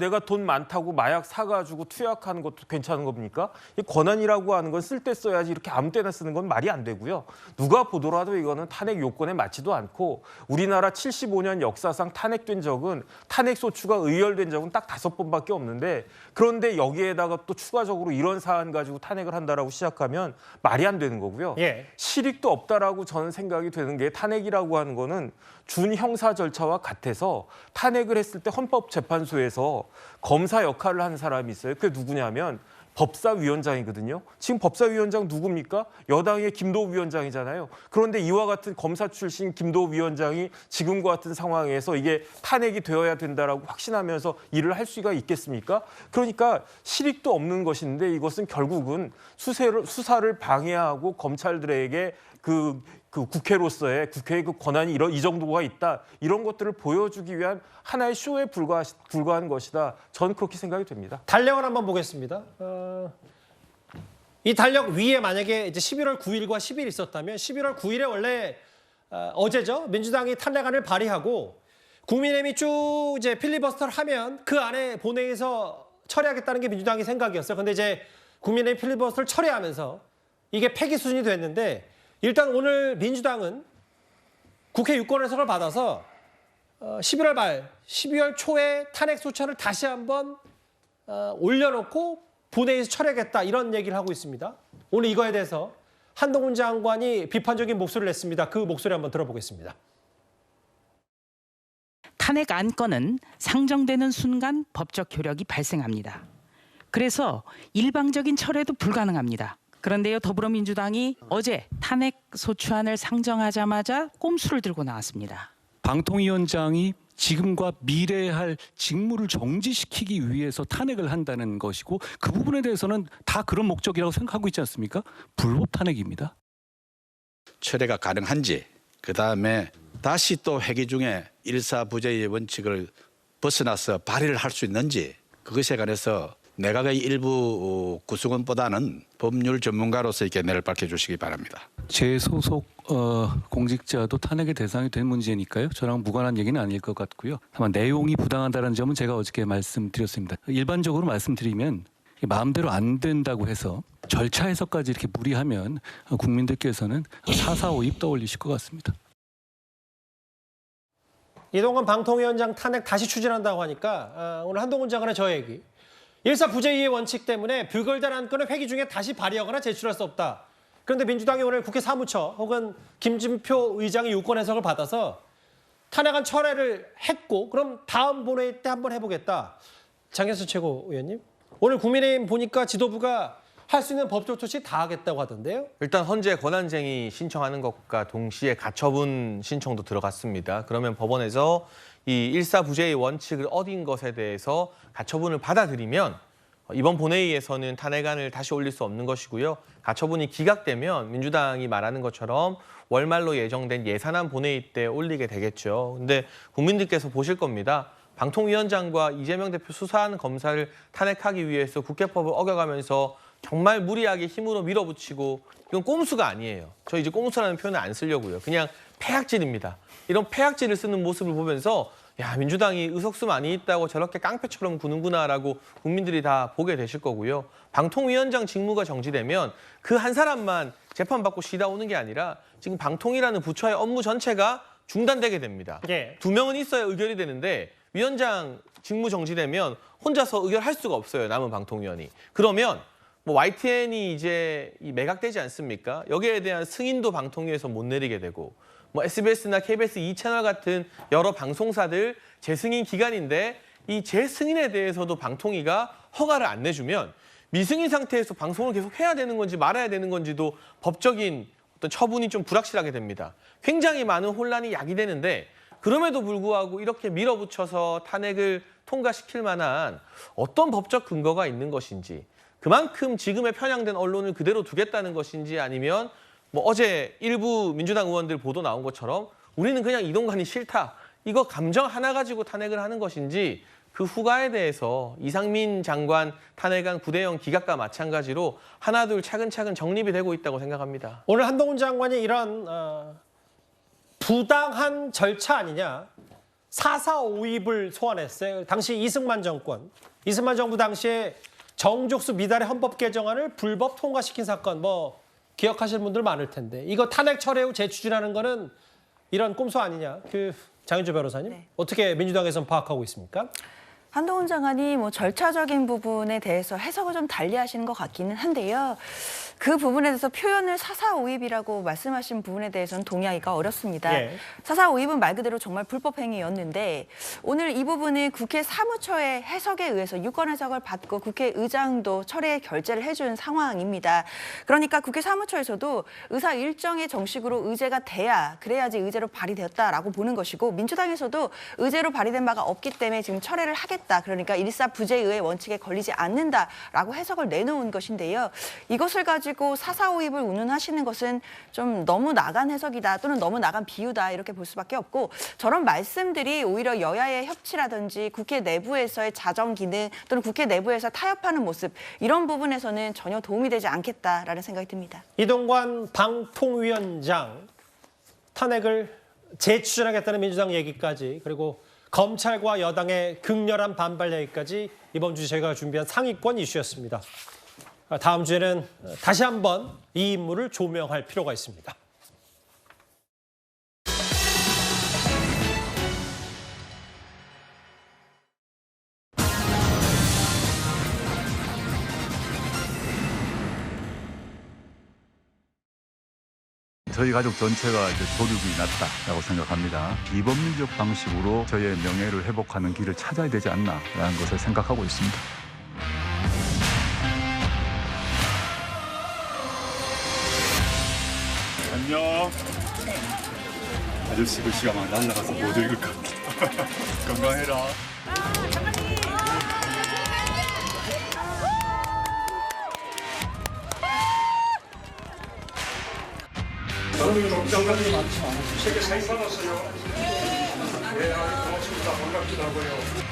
내가 돈 많다고 마약 사가지고 투약하는 것도 괜찮은 겁니까? 이 권한이라고 하는 건 쓸 때 써야지 이렇게 아무 때나 쓰는 건 말이 안 되고요. 누가 보더라도 이거는 탄핵 요건에 맞지도 않고 우리나라 75년 역사상 탄핵된 적은 탄핵소추가 의결된 적은 딱 5번밖에 없는데 그런데 여기에다가 또 추가적으로 이런 사안 가지고 탄핵을 한다라고 시작하면 말이 안 되는 거고요. 실익도 없다라고 저는 생각이 되는 게 탄핵이라고 하는 거는 준형사 절차와 같아서 탄핵을 했을 때 헌법재판소에서 검사 역할을 하는 사람이 있어요. 그게 누구냐면 법사위원장이거든요. 지금 법사위원장 누굽니까? 여당의 김도우 위원장이잖아요. 그런데 이와 같은 검사 출신 김도우 위원장이 지금과 같은 상황에서 이게 탄핵이 되어야 된다라고 확신하면서 일을 할 수가 있겠습니까? 그러니까 실익도 없는 것인데 이것은 결국은 수사를 방해하고 검찰들에게 그 국회로서의 국회의 그 권한이 이 정도가 있다. 이런 것들을 보여주기 위한 하나의 쇼에 불과한 것이다. 저는 그렇게 생각이 됩니다. 달력을 한번 보겠습니다. 이 달력 위에 만약에 이제 11월 9일과 10일 있었다면 11월 9일에 원래 어제죠. 민주당이 탄핵안을 발의하고 국민의힘이 쭉 이제 필리버스터를 하면 그 안에 본회의에서 처리하겠다는 게 민주당의 생각이었어요. 근데 이제 국민의힘 필리버스터를 처리하면서 이게 폐기 수준이 됐는데 일단 오늘 민주당은 국회 유권 해석을 받아서 11월 말, 12월 초에 탄핵 소추안을 다시 한번 올려놓고 본회의에서 처리하겠다 이런 얘기를 하고 있습니다. 오늘 이거에 대해서 한동훈 장관이 비판적인 목소리를 냈습니다. 그 목소리 한번 들어보겠습니다. 탄핵 안건은 상정되는 순간 법적 효력이 발생합니다. 그래서 일방적인 철회도 불가능합니다. 그런데요, 더불어민주당이 어제 탄핵 소추안을 상정하자마자 꼼수를 들고 나왔습니다. 방통위원장이 지금과 미래에 할 직무를 정지시키기 위해서 탄핵을 한다는 것이고 그 부분에 대해서는 다 그런 목적이라고 생각하고 있지 않습니까? 불법 탄핵입니다. 철회가 가능한지, 그다음에 다시 또 회기 중에 일사부재의 원칙을 벗어나서 발의를 할 수 있는지, 그것에 관해서 내각의 일부 구성원보다는 법률 전문가로서 견해를 밝혀주시기 바랍니다. 제 소속 공직자도 탄핵의 대상이 된 문제니까요. 저랑 무관한 얘기는 아닐 것 같고요. 다만 내용이 부당하다는 점은 제가 어저께 말씀드렸습니다. 일반적으로 말씀드리면 마음대로 안 된다고 해서 절차 해석까지 이렇게 무리하면 국민들께서는 4.4.5입 떠올리실 것 같습니다. 이동관 방통위원장 탄핵 다시 추진한다고 하니까 오늘 한동훈 장관의 저 얘기. 일사부재의 원칙 때문에 불결단 안건을 회기 중에 다시 발의하거나 제출할 수 없다. 그런데 민주당이 오늘 국회 사무처 혹은 김진표 의장의 유권 해석을 받아서 탄핵안 철회를 했고 그럼 다음 본회의 때 한번 해보겠다. 장현수 최고위원님. 오늘 국민의힘 보니까 지도부가 할 수 있는 법적 조치 다 하겠다고 하던데요. 일단 헌재 권한쟁의 신청하는 것과 동시에 가처분 신청도 들어갔습니다. 그러면 법원에서 이 일사부재의 원칙을 어긴 것에 대해서 가처분을 받아들이면 이번 본회의에서는 탄핵안을 다시 올릴 수 없는 것이고요. 가처분이 기각되면 민주당이 말하는 것처럼 월말로 예정된 예산안 본회의 때 올리게 되겠죠. 근데 국민들께서 보실 겁니다. 방통위원장과 이재명 대표 수사하는 검사를 탄핵하기 위해서 국회법을 어겨가면서 정말 무리하게 힘으로 밀어붙이고 이건 꼼수가 아니에요. 저 이제 꼼수라는 표현을 안 쓰려고요. 그냥 폐악질입니다. 이런 폐악질을 쓰는 모습을 보면서 야, 민주당이 의석수 많이 있다고 저렇게 깡패처럼 구는구나라고 국민들이 다 보게 되실 거고요. 방통위원장 직무가 정지되면 그 한 사람만 재판받고 쉬다 오는 게 아니라 지금 방통이라는 부처의 업무 전체가 중단되게 됩니다. 예. 2명은 있어야 의결이 되는데 위원장 직무 정지되면 혼자서 의결할 수가 없어요. 남은 방통위원이. 그러면 뭐 YTN이 이제 매각되지 않습니까? 여기에 대한 승인도 방통위에서 못 내리게 되고 뭐 SBS나 KBS 2채널 같은 여러 방송사들 재승인 기간인데 이 재승인에 대해서도 방통위가 허가를 안 내주면 미승인 상태에서 방송을 계속 해야 되는 건지 말아야 되는 건지도 법적인 어떤 처분이 좀 불확실하게 됩니다. 굉장히 많은 혼란이 야기되는데 그럼에도 불구하고 이렇게 밀어붙여서 탄핵을 통과시킬 만한 어떤 법적 근거가 있는 것인지 그만큼 지금의 편향된 언론을 그대로 두겠다는 것인지 아니면 뭐 어제 일부 민주당 의원들 보도 나온 것처럼 우리는 그냥 이동관이 싫다. 이거 감정 하나 가지고 탄핵을 하는 것인지 그 후가에 대해서 이상민 장관 탄핵안 9대0 기각과 마찬가지로 하나둘 차근차근 정립이 되고 있다고 생각합니다. 오늘 한동훈 장관이 이런 부당한 절차 아니냐. 4.4.5입을 소환했어요. 당시 이승만 정부 당시에 정족수 미달의 헌법 개정안을 불법 통과시킨 사건 뭐 기억하시는 분들 많을 텐데 이거 탄핵 철회 후 재추진하는 거는 이런 꼼수 아니냐. 장윤주 변호사님 네. 어떻게 민주당에서는 파악하고 있습니까? 한동훈 장관이 뭐 절차적인 부분에 대해서 해석을 좀 달리하시는 것 같기는 한데요. 그 부분에 대해서 표현을 4.4.5입이라고 말씀하신 부분에 대해서는 동의하기가 어렵습니다. 예. 4.4.5입은 말 그대로 정말 불법 행위였는데 오늘 이 부분은 국회 사무처의 해석에 의해서 유권 해석을 받고 국회의장도 철회 결재를 해준 상황입니다. 그러니까 국회 사무처에서도 의사 일정의 정식으로 의제가 그래야지 의제로 발의되었다라고 보는 것이고 민주당에서도 의제로 발의된 바가 없기 때문에 지금 철회를 하겠다. 그러니까 일사부재의 원칙에 걸리지 않는다라고 해석을 내놓은 것인데요. 이것을 가지고 4.4.5입을 운운하시는 것은 좀 너무 나간 해석이다 또는 너무 나간 비유다 이렇게 볼 수밖에 없고 저런 말씀들이 오히려 여야의 협치라든지 국회 내부에서의 자정 기능 또는 국회 내부에서 타협하는 모습 이런 부분에서는 전혀 도움이 되지 않겠다라는 생각이 듭니다. 이동관 방통위원장 탄핵을 재추진하겠다는 민주당 얘기까지 그리고 검찰과 여당의 극렬한 반발 얘기까지 이번 주 저희가 준비한 상위권 이슈였습니다. 다음 주에는 다시 한번 이 인물을 조명할 필요가 있습니다. 저희 가족 전체가 이제 도륙이 났다라고 생각합니다. 비법률적 방식으로 저의 명예를 회복하는 길을 찾아야 되지 않나라는 것을 생각하고 있습니다. 안녕. 아저씨 글씨가 막 날라가서 못 읽을 것 같아. 건강해라. 저는 걱정이 많지만 세계 잘 살았어요. 네, 고맙습니다. 반갑기도 하고요.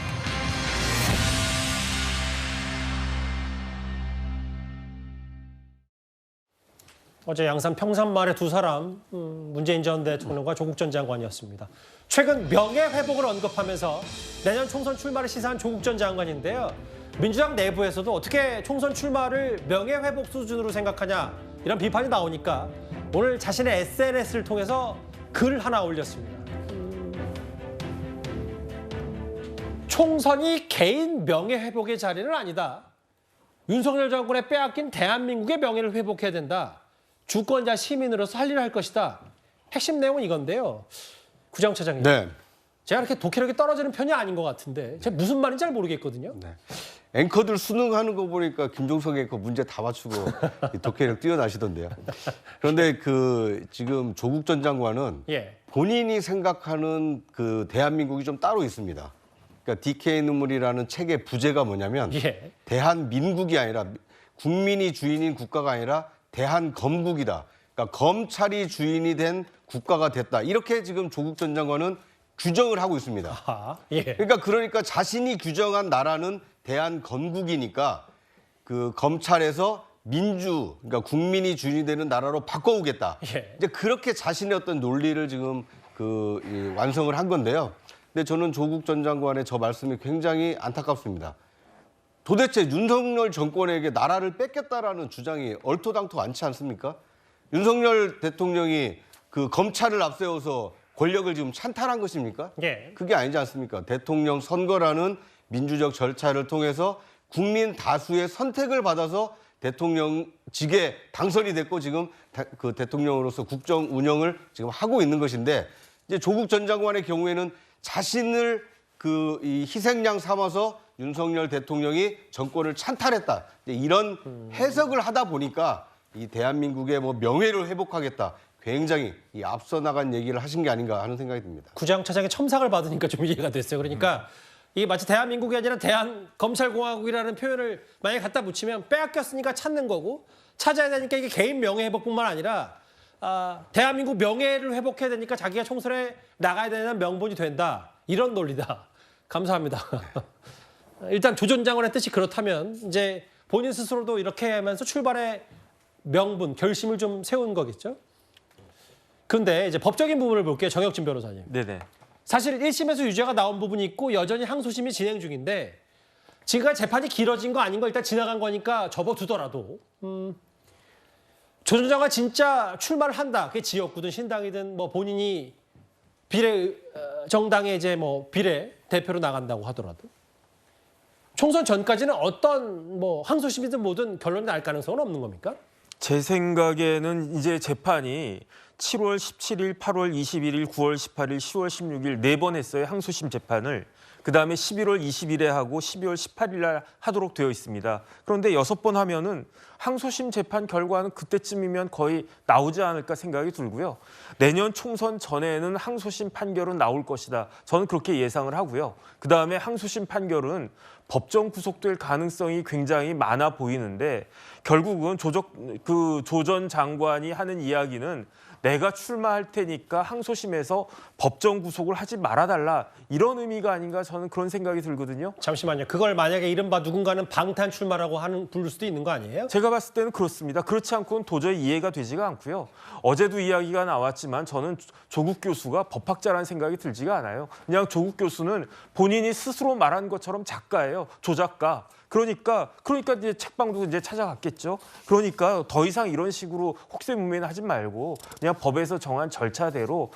어제 양산 평산마을의 두 사람, 문재인 전 대통령과 조국 전 장관이었습니다. 최근 명예회복을 언급하면서 내년 총선 출마를 시사한 조국 전 장관인데요. 민주당 내부에서도 어떻게 총선 출마를 명예회복 수준으로 생각하냐 이런 비판이 나오니까 오늘 자신의 SNS를 통해서 글 하나 올렸습니다. 총선이 개인 명예회복의 자리는 아니다. 윤석열 정권에 빼앗긴 대한민국의 명예를 회복해야 된다. 주권자 시민으로서 할 일을 할 것이다. 핵심 내용은 이건데요. 구장차장님. 네. 제가 이렇게 독해력이 떨어지는 편이 아닌 것 같은데 제가 무슨 말인지 잘 모르겠거든요. 네. 앵커들 수능하는 거 보니까 김종석 앵커 문제 다 맞추고 독해력 뛰어나시던데요. 그런데 지금 조국 전 장관은 예. 본인이 생각하는 대한민국이 좀 따로 있습니다. 그러니까 DK 눈물이라는 책의 부제가 뭐냐면 예. 대한민국이 아니라 국민이 주인인 국가가 아니라 대한검국이다. 그러니까 검찰이 주인이 된 국가가 됐다. 이렇게 지금 조국 전 장관은 규정을 하고 있습니다. 아하, 예. 그러니까 자신이 규정한 나라는 대한건국이니까 검찰에서 그러니까 국민이 주인이 되는 나라로 바꿔오겠다. 예. 이제 그렇게 자신의 어떤 논리를 지금 완성을 한 건데요. 근데 저는 조국 전 장관의 저 말씀이 굉장히 안타깝습니다. 도대체 윤석열 정권에게 나라를 뺏겼다라는 주장이 얼토당토 않지 않습니까? 윤석열 대통령이 검찰을 앞세워서 권력을 지금 찬탈한 것입니까? 예. 그게 아니지 않습니까? 대통령 선거라는 민주적 절차를 통해서 국민 다수의 선택을 받아서 대통령직에 당선이 됐고 지금 대통령으로서 국정 운영을 지금 하고 있는 것인데 이제 조국 전 장관의 경우에는 자신을 이 희생양 삼아서 윤석열 대통령이 정권을 찬탈했다. 이런 해석을 하다 보니까 이 대한민국의 명예를 회복하겠다. 굉장히 앞서 나간 얘기를 하신 게 아닌가 하는 생각이 듭니다. 구장차장의 첨삭을 받으니까 좀 이해가 됐어요. 그러니까 이게 마치 대한민국이 아니라 대한검찰공화국이라는 표현을 만약에 갖다 붙이면 빼앗겼으니까 찾는 거고 찾아야 되니까 이게 개인 명예회복뿐만 아니라 대한민국 명예를 회복해야 되니까 자기가 총선에 나가야 되는 명분이 된다. 이런 논리다. 감사합니다. 일단 조 전 장관의 뜻이 그렇다면 이제 본인 스스로도 이렇게 하면서 출발의 명분, 결심을 좀 세운 거겠죠? 그런데 이제 법적인 부분을 볼게요. 정혁진 변호사님. 네네. 사실 1심에서 유죄가 나온 부분이 있고 여전히 항소심이 진행 중인데 지금까지 재판이 길어진 거 아닌 거 일단 지나간 거니까 접어두더라도 조 전 장관 진짜 출마를 한다. 그게 지역구든 신당이든 본인이 비례 정당의 이제 비례 대표로 나간다고 하더라도 총선 전까지는 어떤 항소심이든 뭐든 결론이 날 가능성은 없는 겁니까? 제 생각에는 이제 재판이 7월 17일, 8월 21일, 9월 18일, 10월 16일 4번 했어요. 항소심 재판을. 그다음에 11월 20일에 하고 12월 18일 날 하도록 되어 있습니다. 그런데 6번 하면은 항소심 재판 결과는 그때쯤이면 거의 나오지 않을까 생각이 들고요. 내년 총선 전에는 항소심 판결은 나올 것이다. 저는 그렇게 예상을 하고요. 그다음에 항소심 판결은 법정 구속될 가능성이 굉장히 많아 보이는데 결국은 조 전 장관이 하는 이야기는 내가 출마할 테니까 항소심에서 법정 구속을 하지 말아달라 이런 의미가 아닌가 저는 그런 생각이 들거든요. 잠시만요. 그걸 만약에 이른바 누군가는 방탄 출마라고 부를 수도 있는 거 아니에요? 제가 봤을 때는 그렇습니다. 그렇지 않고는 도저히 이해가 되지가 않고요. 어제도 이야기가 나왔지만 저는 조국 교수가 법학자라는 생각이 들지가 않아요. 그냥 조국 교수는 본인이 스스로 말한 것처럼 작가예요. 조작가. 그러니까 이제 책방도 이제 찾아갔겠죠. 그러니까 더 이상 이런 식으로 혹세무매는 하지 말고 그냥 법에서 정한 절차대로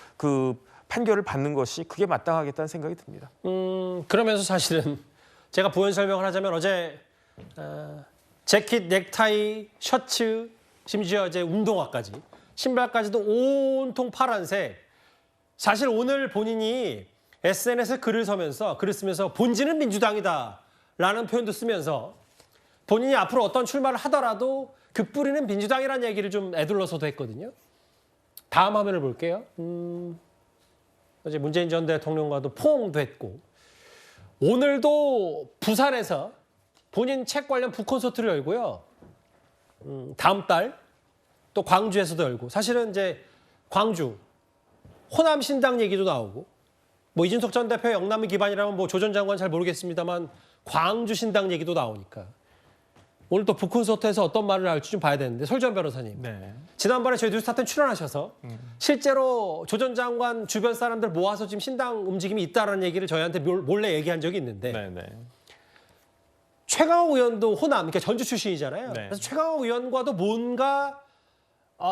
판결을 받는 것이 그게 마땅하겠다는 생각이 듭니다. 그러면서 사실은 제가 부연 설명을 하자면 어제 재킷, 넥타이, 셔츠, 심지어 이제 운동화까지 신발까지도 온통 파란색. 사실 오늘 본인이 SNS에 글을 쓰면서 본질은 민주당이다. 라는 표현도 쓰면서 본인이 앞으로 어떤 출마를 하더라도 그 뿌리는 민주당이라는 얘기를 좀 애둘러서도 했거든요. 다음 화면을 볼게요. 어제 문재인 전 대통령과도 포옹도 했고 오늘도 부산에서 본인 책 관련 북콘서트를 열고요. 다음 달 또 광주에서도 열고 사실은 이제 광주 호남 신당 얘기도 나오고 뭐 이준석 전 대표 영남이 기반이라면 뭐 조 전 장관 잘 모르겠습니다만 광주 신당 얘기도 나오니까 오늘 또 북콘서트에서 어떤 말을 할지 좀 봐야 되는데 솔전 변호사님. 네. 지난번에 저희 뉴스타트 출연하셔서 실제로 조 전 장관 주변 사람들 모아서 지금 신당 움직임이 있다는 얘기를 저희한테 몰래 얘기한 적이 있는데 최강욱 의원도 호남, 그러니까 전주 출신이잖아요. 네. 그래서 최강욱 의원과도 뭔가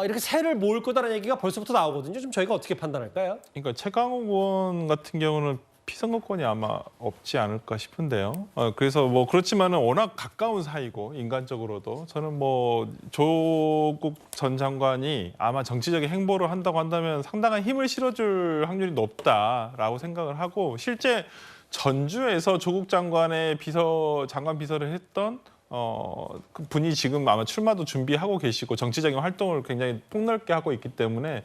이렇게 새를 모을 거다라는 얘기가 벌써부터 나오거든요. 좀 저희가 어떻게 판단할까요? 그러니까 최강욱 의원 같은 경우는 피선거권이 아마 없지 않을까 싶은데요. 그래서 뭐 그렇지만은 워낙 가까운 사이고 인간적으로도 저는 뭐 조국 전 장관이 아마 정치적인 행보를 한다고 한다면 상당한 힘을 실어줄 확률이 높다라고 생각을 하고 실제 전주에서 조국 장관의 장관 비서를 했던 그 분이 지금 아마 출마도 준비하고 계시고 정치적인 활동을 굉장히 폭넓게 하고 있기 때문에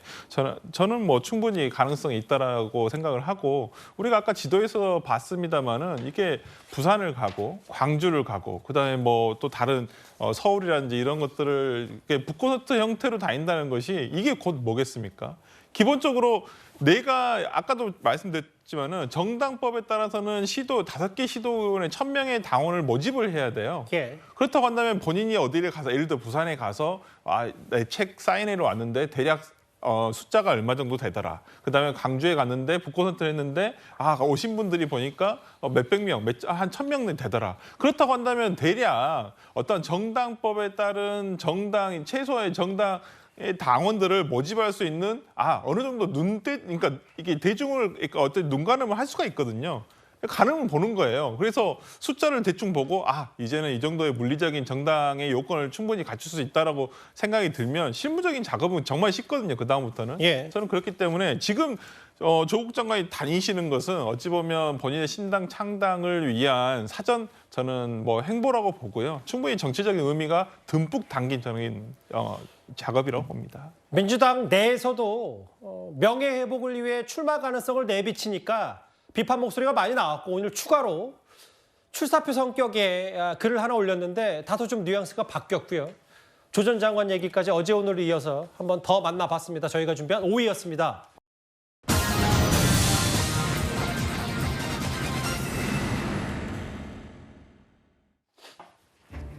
저는 뭐 충분히 가능성이 있다라고 생각을 하고 우리가 아까 지도에서 봤습니다마는 이게 부산을 가고 광주를 가고 그다음에 뭐 또 다른 서울이라든지 이런 것들을 북콘서트 형태로 다닌다는 것이 이게 곧 뭐겠습니까? 기본적으로 내가 아까도 말씀드렸지만은 정당법에 따라서는 시도 5개 시도의원에 1000명의 당원을 모집을 해야 돼요. 예. 그렇다고 한다면 본인이 어디를 가서 예를 들어 부산에 가서 내 책 사인회로 왔는데 대략 숫자가 얼마 정도 되더라. 그다음에 광주에 갔는데 북콘서트를 했는데 오신 분들이 보니까 몇백 명, 한 1000명 되더라. 그렇다고 한다면 대략 어떤 정당법에 따른 최소의 정당 당원들을 모집할 수 있는 어느 정도 그러니까 이게 대중을 어떤 눈가름을 할 수가 있거든요. 가능은 보는 거예요. 그래서 숫자를 대충 보고 이제는 이 정도의 물리적인 정당의 요건을 충분히 갖출 수 있다라고 생각이 들면 실무적인 작업은 정말 쉽거든요. 그 다음부터는. 저는 그렇기 때문에 지금 조국 장관이 다니시는 것은 어찌 보면 본인의 신당 창당을 위한 사전 저는 뭐 행보라고 보고요. 충분히 정치적인 의미가 듬뿍 담긴 저는 작업이라고 봅니다. 민주당 내에서도 명예회복을 위해 출마 가능성을 내비치니까 비판 목소리가 많이 나왔고 오늘 추가로 출사표 성격의 글을 하나 올렸는데 다소 좀 뉘앙스가 바뀌었고요. 조 전 장관 얘기까지 어제 오늘 이어서 한번 더 만나봤습니다. 저희가 준비한 5위였습니다.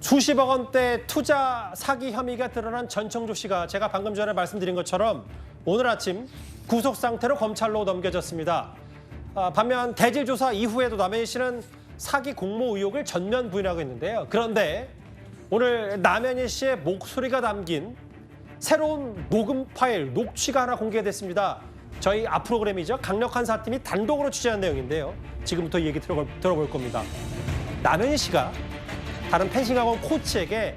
수십억 원대 투자 사기 혐의가 드러난 전청조 씨가 제가 방금 전에 말씀드린 것처럼 오늘 아침 구속 상태로 검찰로 넘겨졌습니다. 반면 대질 조사 이후에도 남현희 씨는 사기 공모 의혹을 전면 부인하고 있는데요. 그런데 오늘 남현희 씨의 목소리가 담긴 새로운 녹음 파일, 녹취가 하나 공개됐습니다. 저희 앞 프로그램이죠. 강력한 사팀이 단독으로 취재한 내용인데요. 지금부터 이 얘기 들어볼 겁니다. 남현희 씨가 다른 펜싱학원 코치에게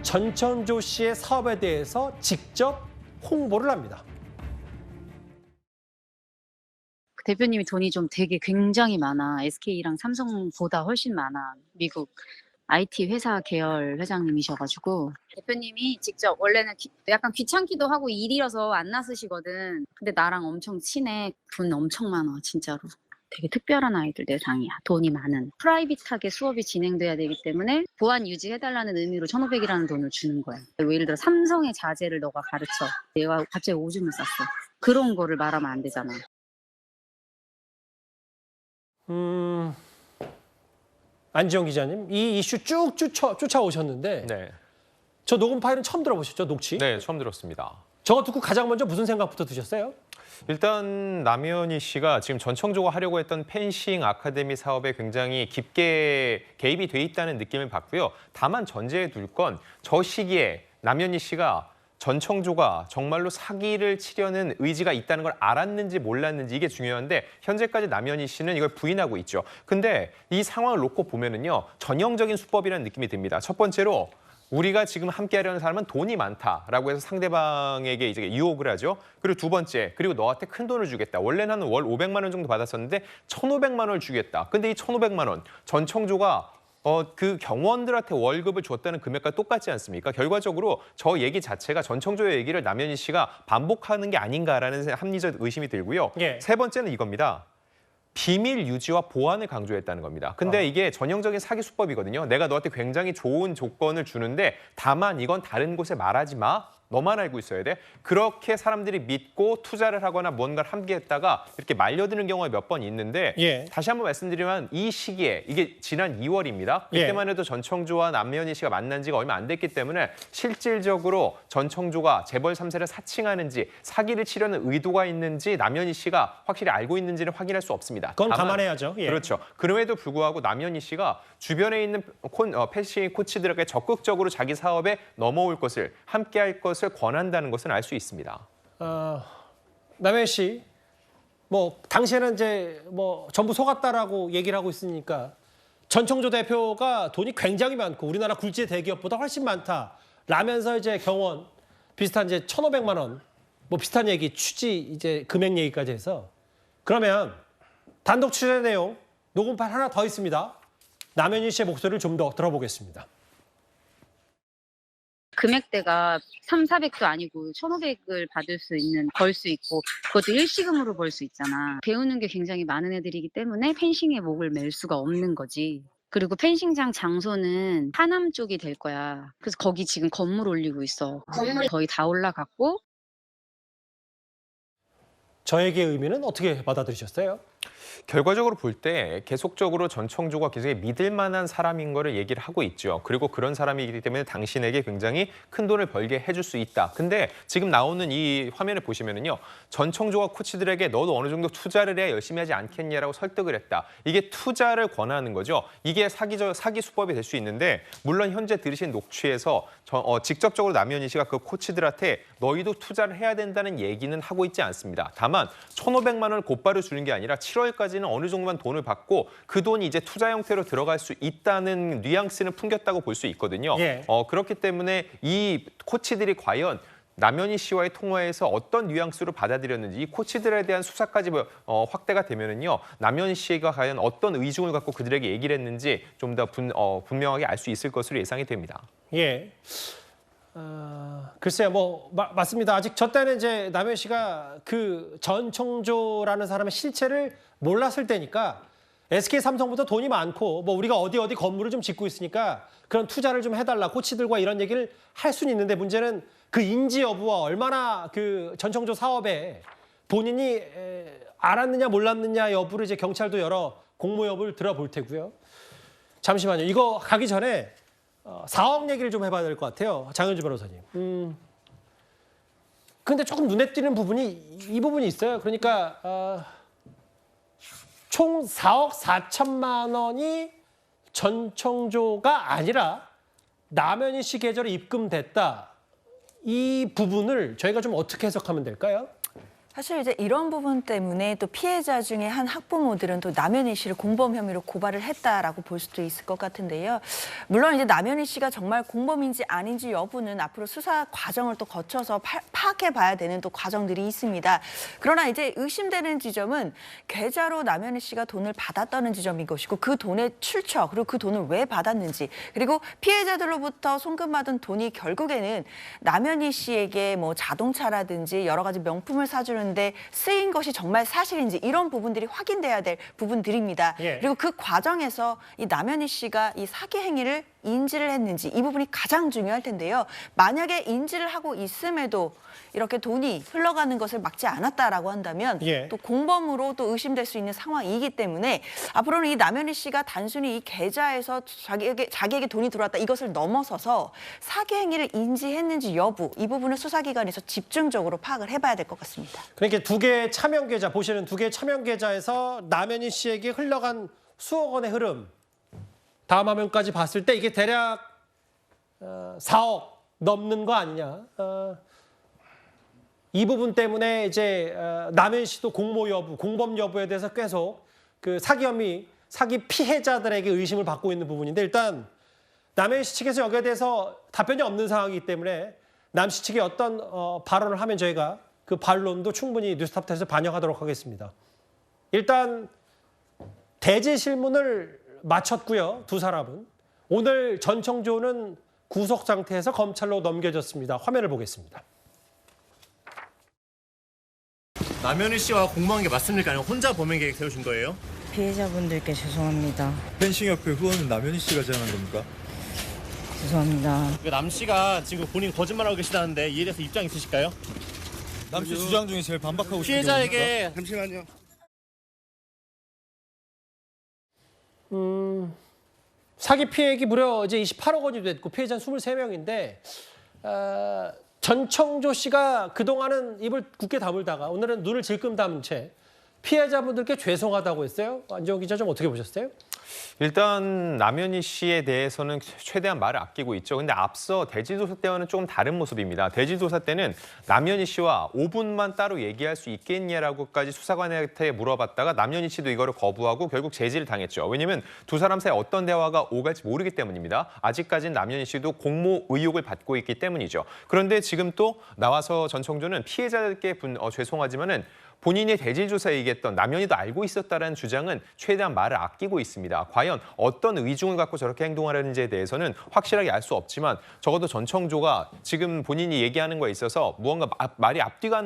전청조 씨의 사업에 대해서 직접 홍보를 합니다. 대표님이 돈이 좀 되게 굉장히 많아. SK랑 삼성보다 훨씬 많아. 미국 IT 회사 계열 회장님이셔가지고 대표님이 직접 원래는 약간 귀찮기도 하고 일이라서 안 나서시거든. 근데 나랑 엄청 친해. 돈 엄청 많아 진짜로. 되게 특별한 아이들 대상이야. 돈이 많은. 프라이빗하게 수업이 진행돼야 되기 때문에 보안 유지해달라는 의미로 1,500이라는 돈을 주는 거야. 예를 들어 삼성의 자재를 너가 가르쳐. 내가 갑자기 오줌을 쌌어. 그런 거를 말하면 안 되잖아. 안지영 기자님, 이 이슈 쭉 쫓아오셨는데 저 녹음 파일은 처음 들어보셨죠, 녹취? 네, 처음 들었습니다. 저거 듣고 가장 먼저 무슨 생각부터 드셨어요? 일단 남현희 씨가 지금 전청조가 하려고 했던 펜싱 아카데미 사업에 굉장히 깊게 개입이 돼 있다는 느낌을 받고요. 다만 전제해 둘 건 저 시기에 남현희 씨가 전청조가 정말로 사기를 치려는 의지가 있다는 걸 알았는지 몰랐는지 이게 중요한데 현재까지 남현희 씨는 이걸 부인하고 있죠. 근데 이 상황을 놓고 보면은요. 전형적인 수법이라는 느낌이 듭니다. 첫 번째로 우리가 지금 함께 하려는 사람은 돈이 많다라고 해서 상대방에게 이제 유혹을 하죠. 그리고 두 번째, 그리고 너한테 큰 돈을 주겠다. 원래는 월 500만 원 정도 받았었는데 1,500만 원을 주겠다. 근데 이 1,500만 원 전청조가 그 경원들한테 월급을 줬다는 금액과 똑같지 않습니까? 결과적으로 저 얘기 자체가 전청조의 얘기를 남현희 씨가 반복하는 게 아닌가라는 합리적 의심이 들고요. 세 번째는 이겁니다. 비밀 유지와 보안을 강조했다는 겁니다. 근데 이게 전형적인 사기 수법이거든요. 내가 너한테 굉장히 좋은 조건을 주는데 다만 이건 다른 곳에 말하지 마. 너만 알고 있어야 돼. 그렇게 사람들이 믿고 투자를 하거나 뭔가를 함께 했다가 이렇게 말려드는 경우가 몇 번 있는데 다시 한번 말씀드리면 이 시기에 이게 지난 2월입니다. 그때만 해도 전청조와 남현희 씨가 만난 지가 얼마 안 됐기 때문에 실질적으로 전청조가 재벌 3세를 사칭하는지 사기를 치려는 의도가 있는지 남현희 씨가 확실히 알고 있는지는 확인할 수 없습니다. 그건 다만, 감안해야죠. 그렇죠. 그럼에도 불구하고 남현희 씨가 주변에 있는 패싱 코치들에게 적극적으로 자기 사업에 넘어올 것을 함께할 것을 권한다는 것은 알 수 있습니다. 남현희 씨, 뭐 당시에는 이제 뭐 전부 속았다라고 얘기를 하고 있으니까 전청조 대표가 돈이 굉장히 많고 우리나라 굴지의 대기업보다 훨씬 많다라면서 이제 경원 비슷한 이제 1,500만 원 뭐 비슷한 얘기 취지 이제 금액 얘기까지 해서 그러면 단독 취재 내용 녹음 파일 하나 더 있습니다. 남현희 씨의 목소리를 좀 더 들어보겠습니다. 금액대가 3,400도 아니고 1,500을 받을 수 있는, 벌 수 있고 그것도 일시금으로 벌 수 있잖아. 배우는 게 굉장히 많은 애들이기 때문에 펜싱에 목을 맬 수가 없는 거지. 그리고 펜싱장 장소는 하남 쪽이 될 거야. 그래서 거기 지금 건물 올리고 있어. 건물이 거의 다 올라갔고. 저에게 의미는 어떻게 받아들이셨어요? 결과적으로 볼 때 계속적으로 전청조가 굉장히 믿을 만한 사람인 거를 얘기를 하고 있죠. 그리고 그런 사람이기 때문에 당신에게 굉장히 큰 돈을 벌게 해줄 수 있다. 근데 지금 나오는 이 화면을 보시면은요. 전청조가 코치들에게 너도 어느 정도 투자를 해야 열심히 하지 않겠냐라고 설득을 했다. 이게 투자를 권하는 거죠. 이게 사기 수법이 될 수 있는데 물론 현재 들으신 녹취에서 직접적으로 남현희 씨가 그 코치들한테 너희도 투자를 해야 된다는 얘기는 하고 있지 않습니다. 다만 1,500만 원을 곧바로 주는 게 아니라 7월까지는 어느 정도만 돈을 받고 그 돈이 이제 투자 형태로 들어갈 수 있다는 뉘앙스는 풍겼다고 볼 수 있거든요. 그렇기 때문에 이 코치들이 과연 남현희 씨와의 통화에서 어떤 뉘앙스로 받아들였는지 이 코치들에 대한 수사까지 확대가 되면은요. 남현희 씨가 과연 어떤 의중을 갖고 그들에게 얘기를 했는지 좀 더 분명하게 알 수 있을 것으로 예상이 됩니다. 글쎄요, 뭐 맞습니다. 아직 저 때는 이제 남현희 씨가 그 전청조라는 사람의 실체를 몰랐을 때니까 SK 삼성보다 돈이 많고 뭐 우리가 어디 건물을 좀 짓고 있으니까 그런 투자를 좀 해달라 코치들과 이런 얘기를 할 수는 있는데 문제는 그 인지 여부와 얼마나 그 전청조 사업에 본인이 알았느냐 몰랐느냐 여부를 이제 경찰도 여러 공모 여부를 들어볼 테고요. 잠시만요. 이거 가기 전에 4억 얘기를 좀 해봐야 될 것 같아요. 장현주 변호사님. 근데 조금 눈에 띄는 부분이 이 부분이 있어요. 그러니까 총 4억 4천만 원이 전청조가 아니라 남현희 씨 계좌로 입금됐다. 이 부분을 저희가 좀 어떻게 해석하면 될까요? 사실 이제 이런 부분 때문에 또 피해자 중에 한 학부모들은 또 남현희 씨를 공범 혐의로 고발을 했다라고 볼 수도 있을 것 같은데요. 물론 이제 남현희 씨가 정말 공범인지 아닌지 여부는 앞으로 수사 과정을 또 거쳐서 파악해봐야 되는 또 과정들이 있습니다. 그러나 이제 의심되는 지점은 계좌로 남현희 씨가 돈을 받았다는 지점인 것이고 그 돈의 출처 그리고 그 돈을 왜 받았는지 그리고 피해자들로부터 송금받은 돈이 결국에는 남현희 씨에게 뭐 자동차라든지 여러 가지 명품을 사주는 데 쓰인 것이 정말 사실인지 이런 부분들이 확인돼야 될 부분들입니다. 그리고 그 과정에서 이 남현희 씨가 이 사기 행위를 인지를 했는지 이 부분이 가장 중요할 텐데요. 만약에 인지를 하고 있음에도 이렇게 돈이 흘러가는 것을 막지 않았다라고 한다면 또 공범으로 또 의심될 수 있는 상황이기 때문에 앞으로는 이 남현희 씨가 단순히 이 계좌에서 자기에게 돈이 들어왔다 이것을 넘어서서 사기 행위를 인지했는지 여부 이 부분을 수사기관에서 집중적으로 파악을 해봐야 될 것 같습니다. 그러니까 두 개의 차명 계좌 보시는 두 개의 차명 계좌에서 남현희 씨에게 흘러간 수억 원의 흐름 다음 화면까지 봤을 때 이게 대략 4억 넘는 거 아니냐. 이 부분 때문에 이제 남현희 씨도 공모 여부, 공범 여부에 대해서 계속 그 사기 혐의, 사기 피해자들에게 의심을 받고 있는 부분인데 일단 남현희 씨 측에서 여기에 대해서 답변이 없는 상황이기 때문에 남 씨 측이 어떤 발언을 하면 저희가 그 반론도 충분히 뉴스탑에서 반영하도록 하겠습니다. 일단 대지 실문을 마쳤고요. 두 사람은. 오늘 전청조는 구속 상태에서 검찰로 넘겨졌습니다. 화면을 보겠습니다. 남현희 씨와 공모한 게 맞습니까? 아니면 혼자 범행 계획 세우신 거예요? 피해자분들께 죄송합니다. 펜싱협회 후원은 남현희 씨가 제안한 겁니까? 죄송합니다. 남 씨가 지금 본인 거짓말하고 계시다는데 이에 대해서 입장 있으실까요? 남 씨 주장 중에 제일 반박하고 싶은 피해자에게 잠시만요. 사기 피해액이 무려 이제 28억 원이 됐고 피해자는 23명인데 전청조 씨가 그동안은 입을 굳게 다물다가 오늘은 눈을 질끔 담은 채 피해자분들께 죄송하다고 했어요. 안정호 기자 좀 어떻게 보셨어요? 일단 남현희 씨에 대해서는 최대한 말을 아끼고 있죠. 근데 앞서 대지조사 때와는 조금 다른 모습입니다. 대지조사 때는 남현희 씨와 5분만 따로 얘기할 수 있겠냐라고까지 수사관한테 물어봤다가 남현희 씨도 이거를 거부하고 결국 제지를 당했죠. 왜냐하면 두 사람 사이에 어떤 대화가 오갈지 모르기 때문입니다. 아직까지는 남현희 씨도 공모 의혹을 받고 있기 때문이죠. 그런데 지금 또 나와서 전청조는 피해자들께 죄송하지만은 본인의 대질조사에 얘기했던 남현희도 알고 있었다는 주장은 최대한 말을 아끼고 있습니다. 과연 어떤 의중을 갖고 저렇게 행동하려는지에 대해서는 확실하게 알 수 없지만 적어도 전청조가 지금 본인이 얘기하는 거에 있어서 무언가 말이 앞뒤가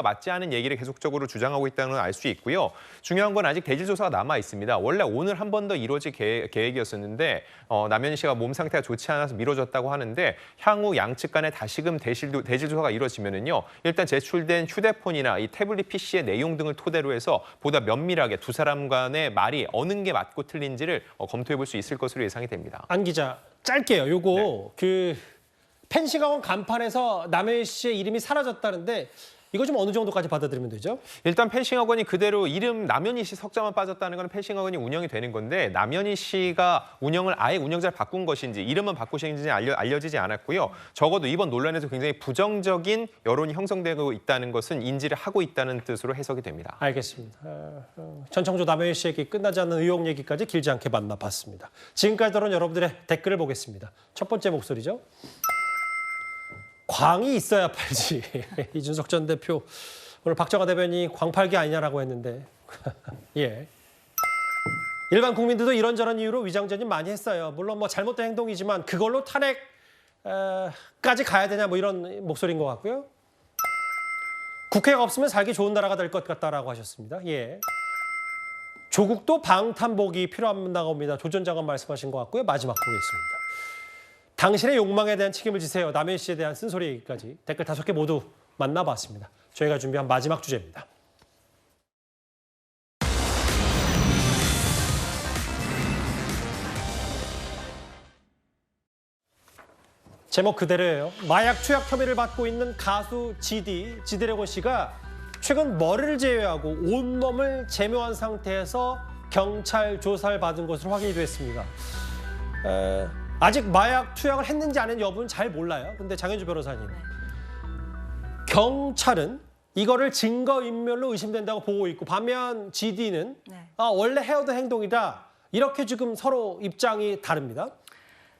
맞지 않은 얘기를 계속적으로 주장하고 있다는 걸 알 수 있고요. 중요한 건 아직 대질조사가 남아 있습니다. 원래 오늘 한 번 더 이루어질 계획이었었는데 남현희 씨가 몸 상태가 좋지 않아서 미뤄졌다고 하는데 향후 양측 간에 다시금 대질조사가 이루어지면은요. 일단 제출된 휴대폰이나 이 태블릿 PC의 내용 등을 토대로 해서 보다 면밀하게 두 사람 간의 말이 어느 게 맞고 틀린지를 검토해 볼 수 있을 것으로 예상이 됩니다. 안 기자, 짧게요. 요거 그 펜싱학원 간판에서 남현희 씨의 이름이 사라졌다는데 이거 좀 어느 정도까지 받아들이면 되죠? 일단 펜싱학원이 그대로 이름 남현희 씨 석자만 빠졌다는 건 펜싱학원이 운영이 되는 건데 남현희 씨가 아예 운영자를 바꾼 것인지 이름은 바꾸신지 알려지지 않았고요. 적어도 이번 논란에서 굉장히 부정적인 여론이 형성되고 있다는 것은 인지를 하고 있다는 뜻으로 해석이 됩니다. 알겠습니다. 전청조 남현희 씨에게 끝나지 않는 의혹 얘기까지 길지 않게 만나봤습니다. 지금까지 들어온 여러분들의 댓글을 보겠습니다. 첫 번째 목소리죠. 광이 있어야 팔지. 이준석 전 대표 오늘 박정아 대변인이 광팔기 아니냐라고 했는데 예. 일반 국민들도 이런저런 이유로 위장전입 많이 했어요. 물론 뭐 잘못된 행동이지만 그걸로 탄핵까지 가야 되냐 뭐 이런 목소리인 것 같고요. 국회가 없으면 살기 좋은 나라가 될 것 같다라고 하셨습니다. 예. 조국도 방탄복이 필요하다고 봅니다. 조 전 장관 말씀하신 것 같고요. 마지막 보겠습니다. 당신의 욕망에 대한 책임을 지세요. 남현희 씨에 대한 쓴소리 얘기까지 댓글 5개 모두 만나봤습니다. 저희가 준비한 마지막 주제입니다. 제목 그대로예요. 마약 투약 혐의를 받고 있는 가수 지드래곤 씨가 최근 머리를 제외하고 온몸을 제모한 상태에서 경찰 조사를 받은 것으로 확인이 됐습니다. 아직 마약 투약을 했는지 안 했는지 여부는 잘 몰라요. 근데 장현주 변호사님, 경찰은 이거를 증거인멸로 의심된다고 보고 있고 반면 GD는 원래 해오던 행동이다. 이렇게 지금 서로 입장이 다릅니다.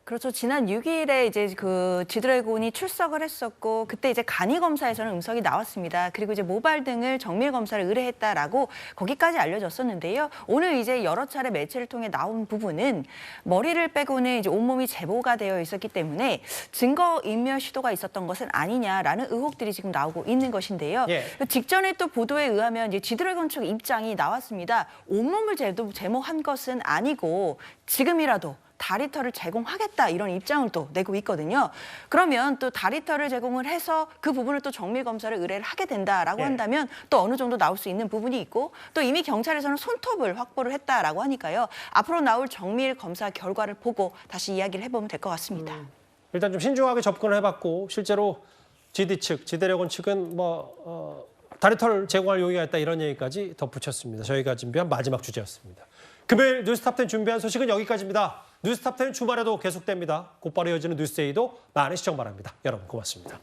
그렇죠. 지난 6일에 이제 그 지드래곤이 출석을 했었고 그때 이제 간이 검사에서는 음성이 나왔습니다. 그리고 이제 모발 등을 정밀 검사를 의뢰했다라고 거기까지 알려졌었는데요. 오늘 이제 여러 차례 매체를 통해 나온 부분은 머리를 빼고는 이제 온몸이 제모가 되어 있었기 때문에 증거 인멸 시도가 있었던 것은 아니냐라는 의혹들이 지금 나오고 있는 것인데요. 예. 직전에 또 보도에 의하면 이제 지드래곤 측 입장이 나왔습니다. 온몸을 제모한 것은 아니고 지금이라도 다리털을 제공하겠다 이런 입장을 또 내고 있거든요. 그러면 또 다리털을 제공을 해서 그 부분을 또 정밀 검사를 의뢰를 하게 된다라고 한다면 또 어느 정도 나올 수 있는 부분이 있고 또 이미 경찰에서는 손톱을 확보를 했다라고 하니까요. 앞으로 나올 정밀 검사 결과를 보고 다시 이야기를 해보면 될 것 같습니다. 일단 좀 신중하게 접근을 해봤고 실제로 GD 측, 지드래곤 측은 다리털 제공할 용의가 있다 이런 얘기까지 덧붙였습니다. 저희가 준비한 마지막 주제였습니다. 금요일 뉴스탑10 준비한 소식은 여기까지입니다. 뉴스탑10 주말에도 계속됩니다. 곧바로 이어지는 뉴스데이도 많은 시청 바랍니다. 여러분 고맙습니다.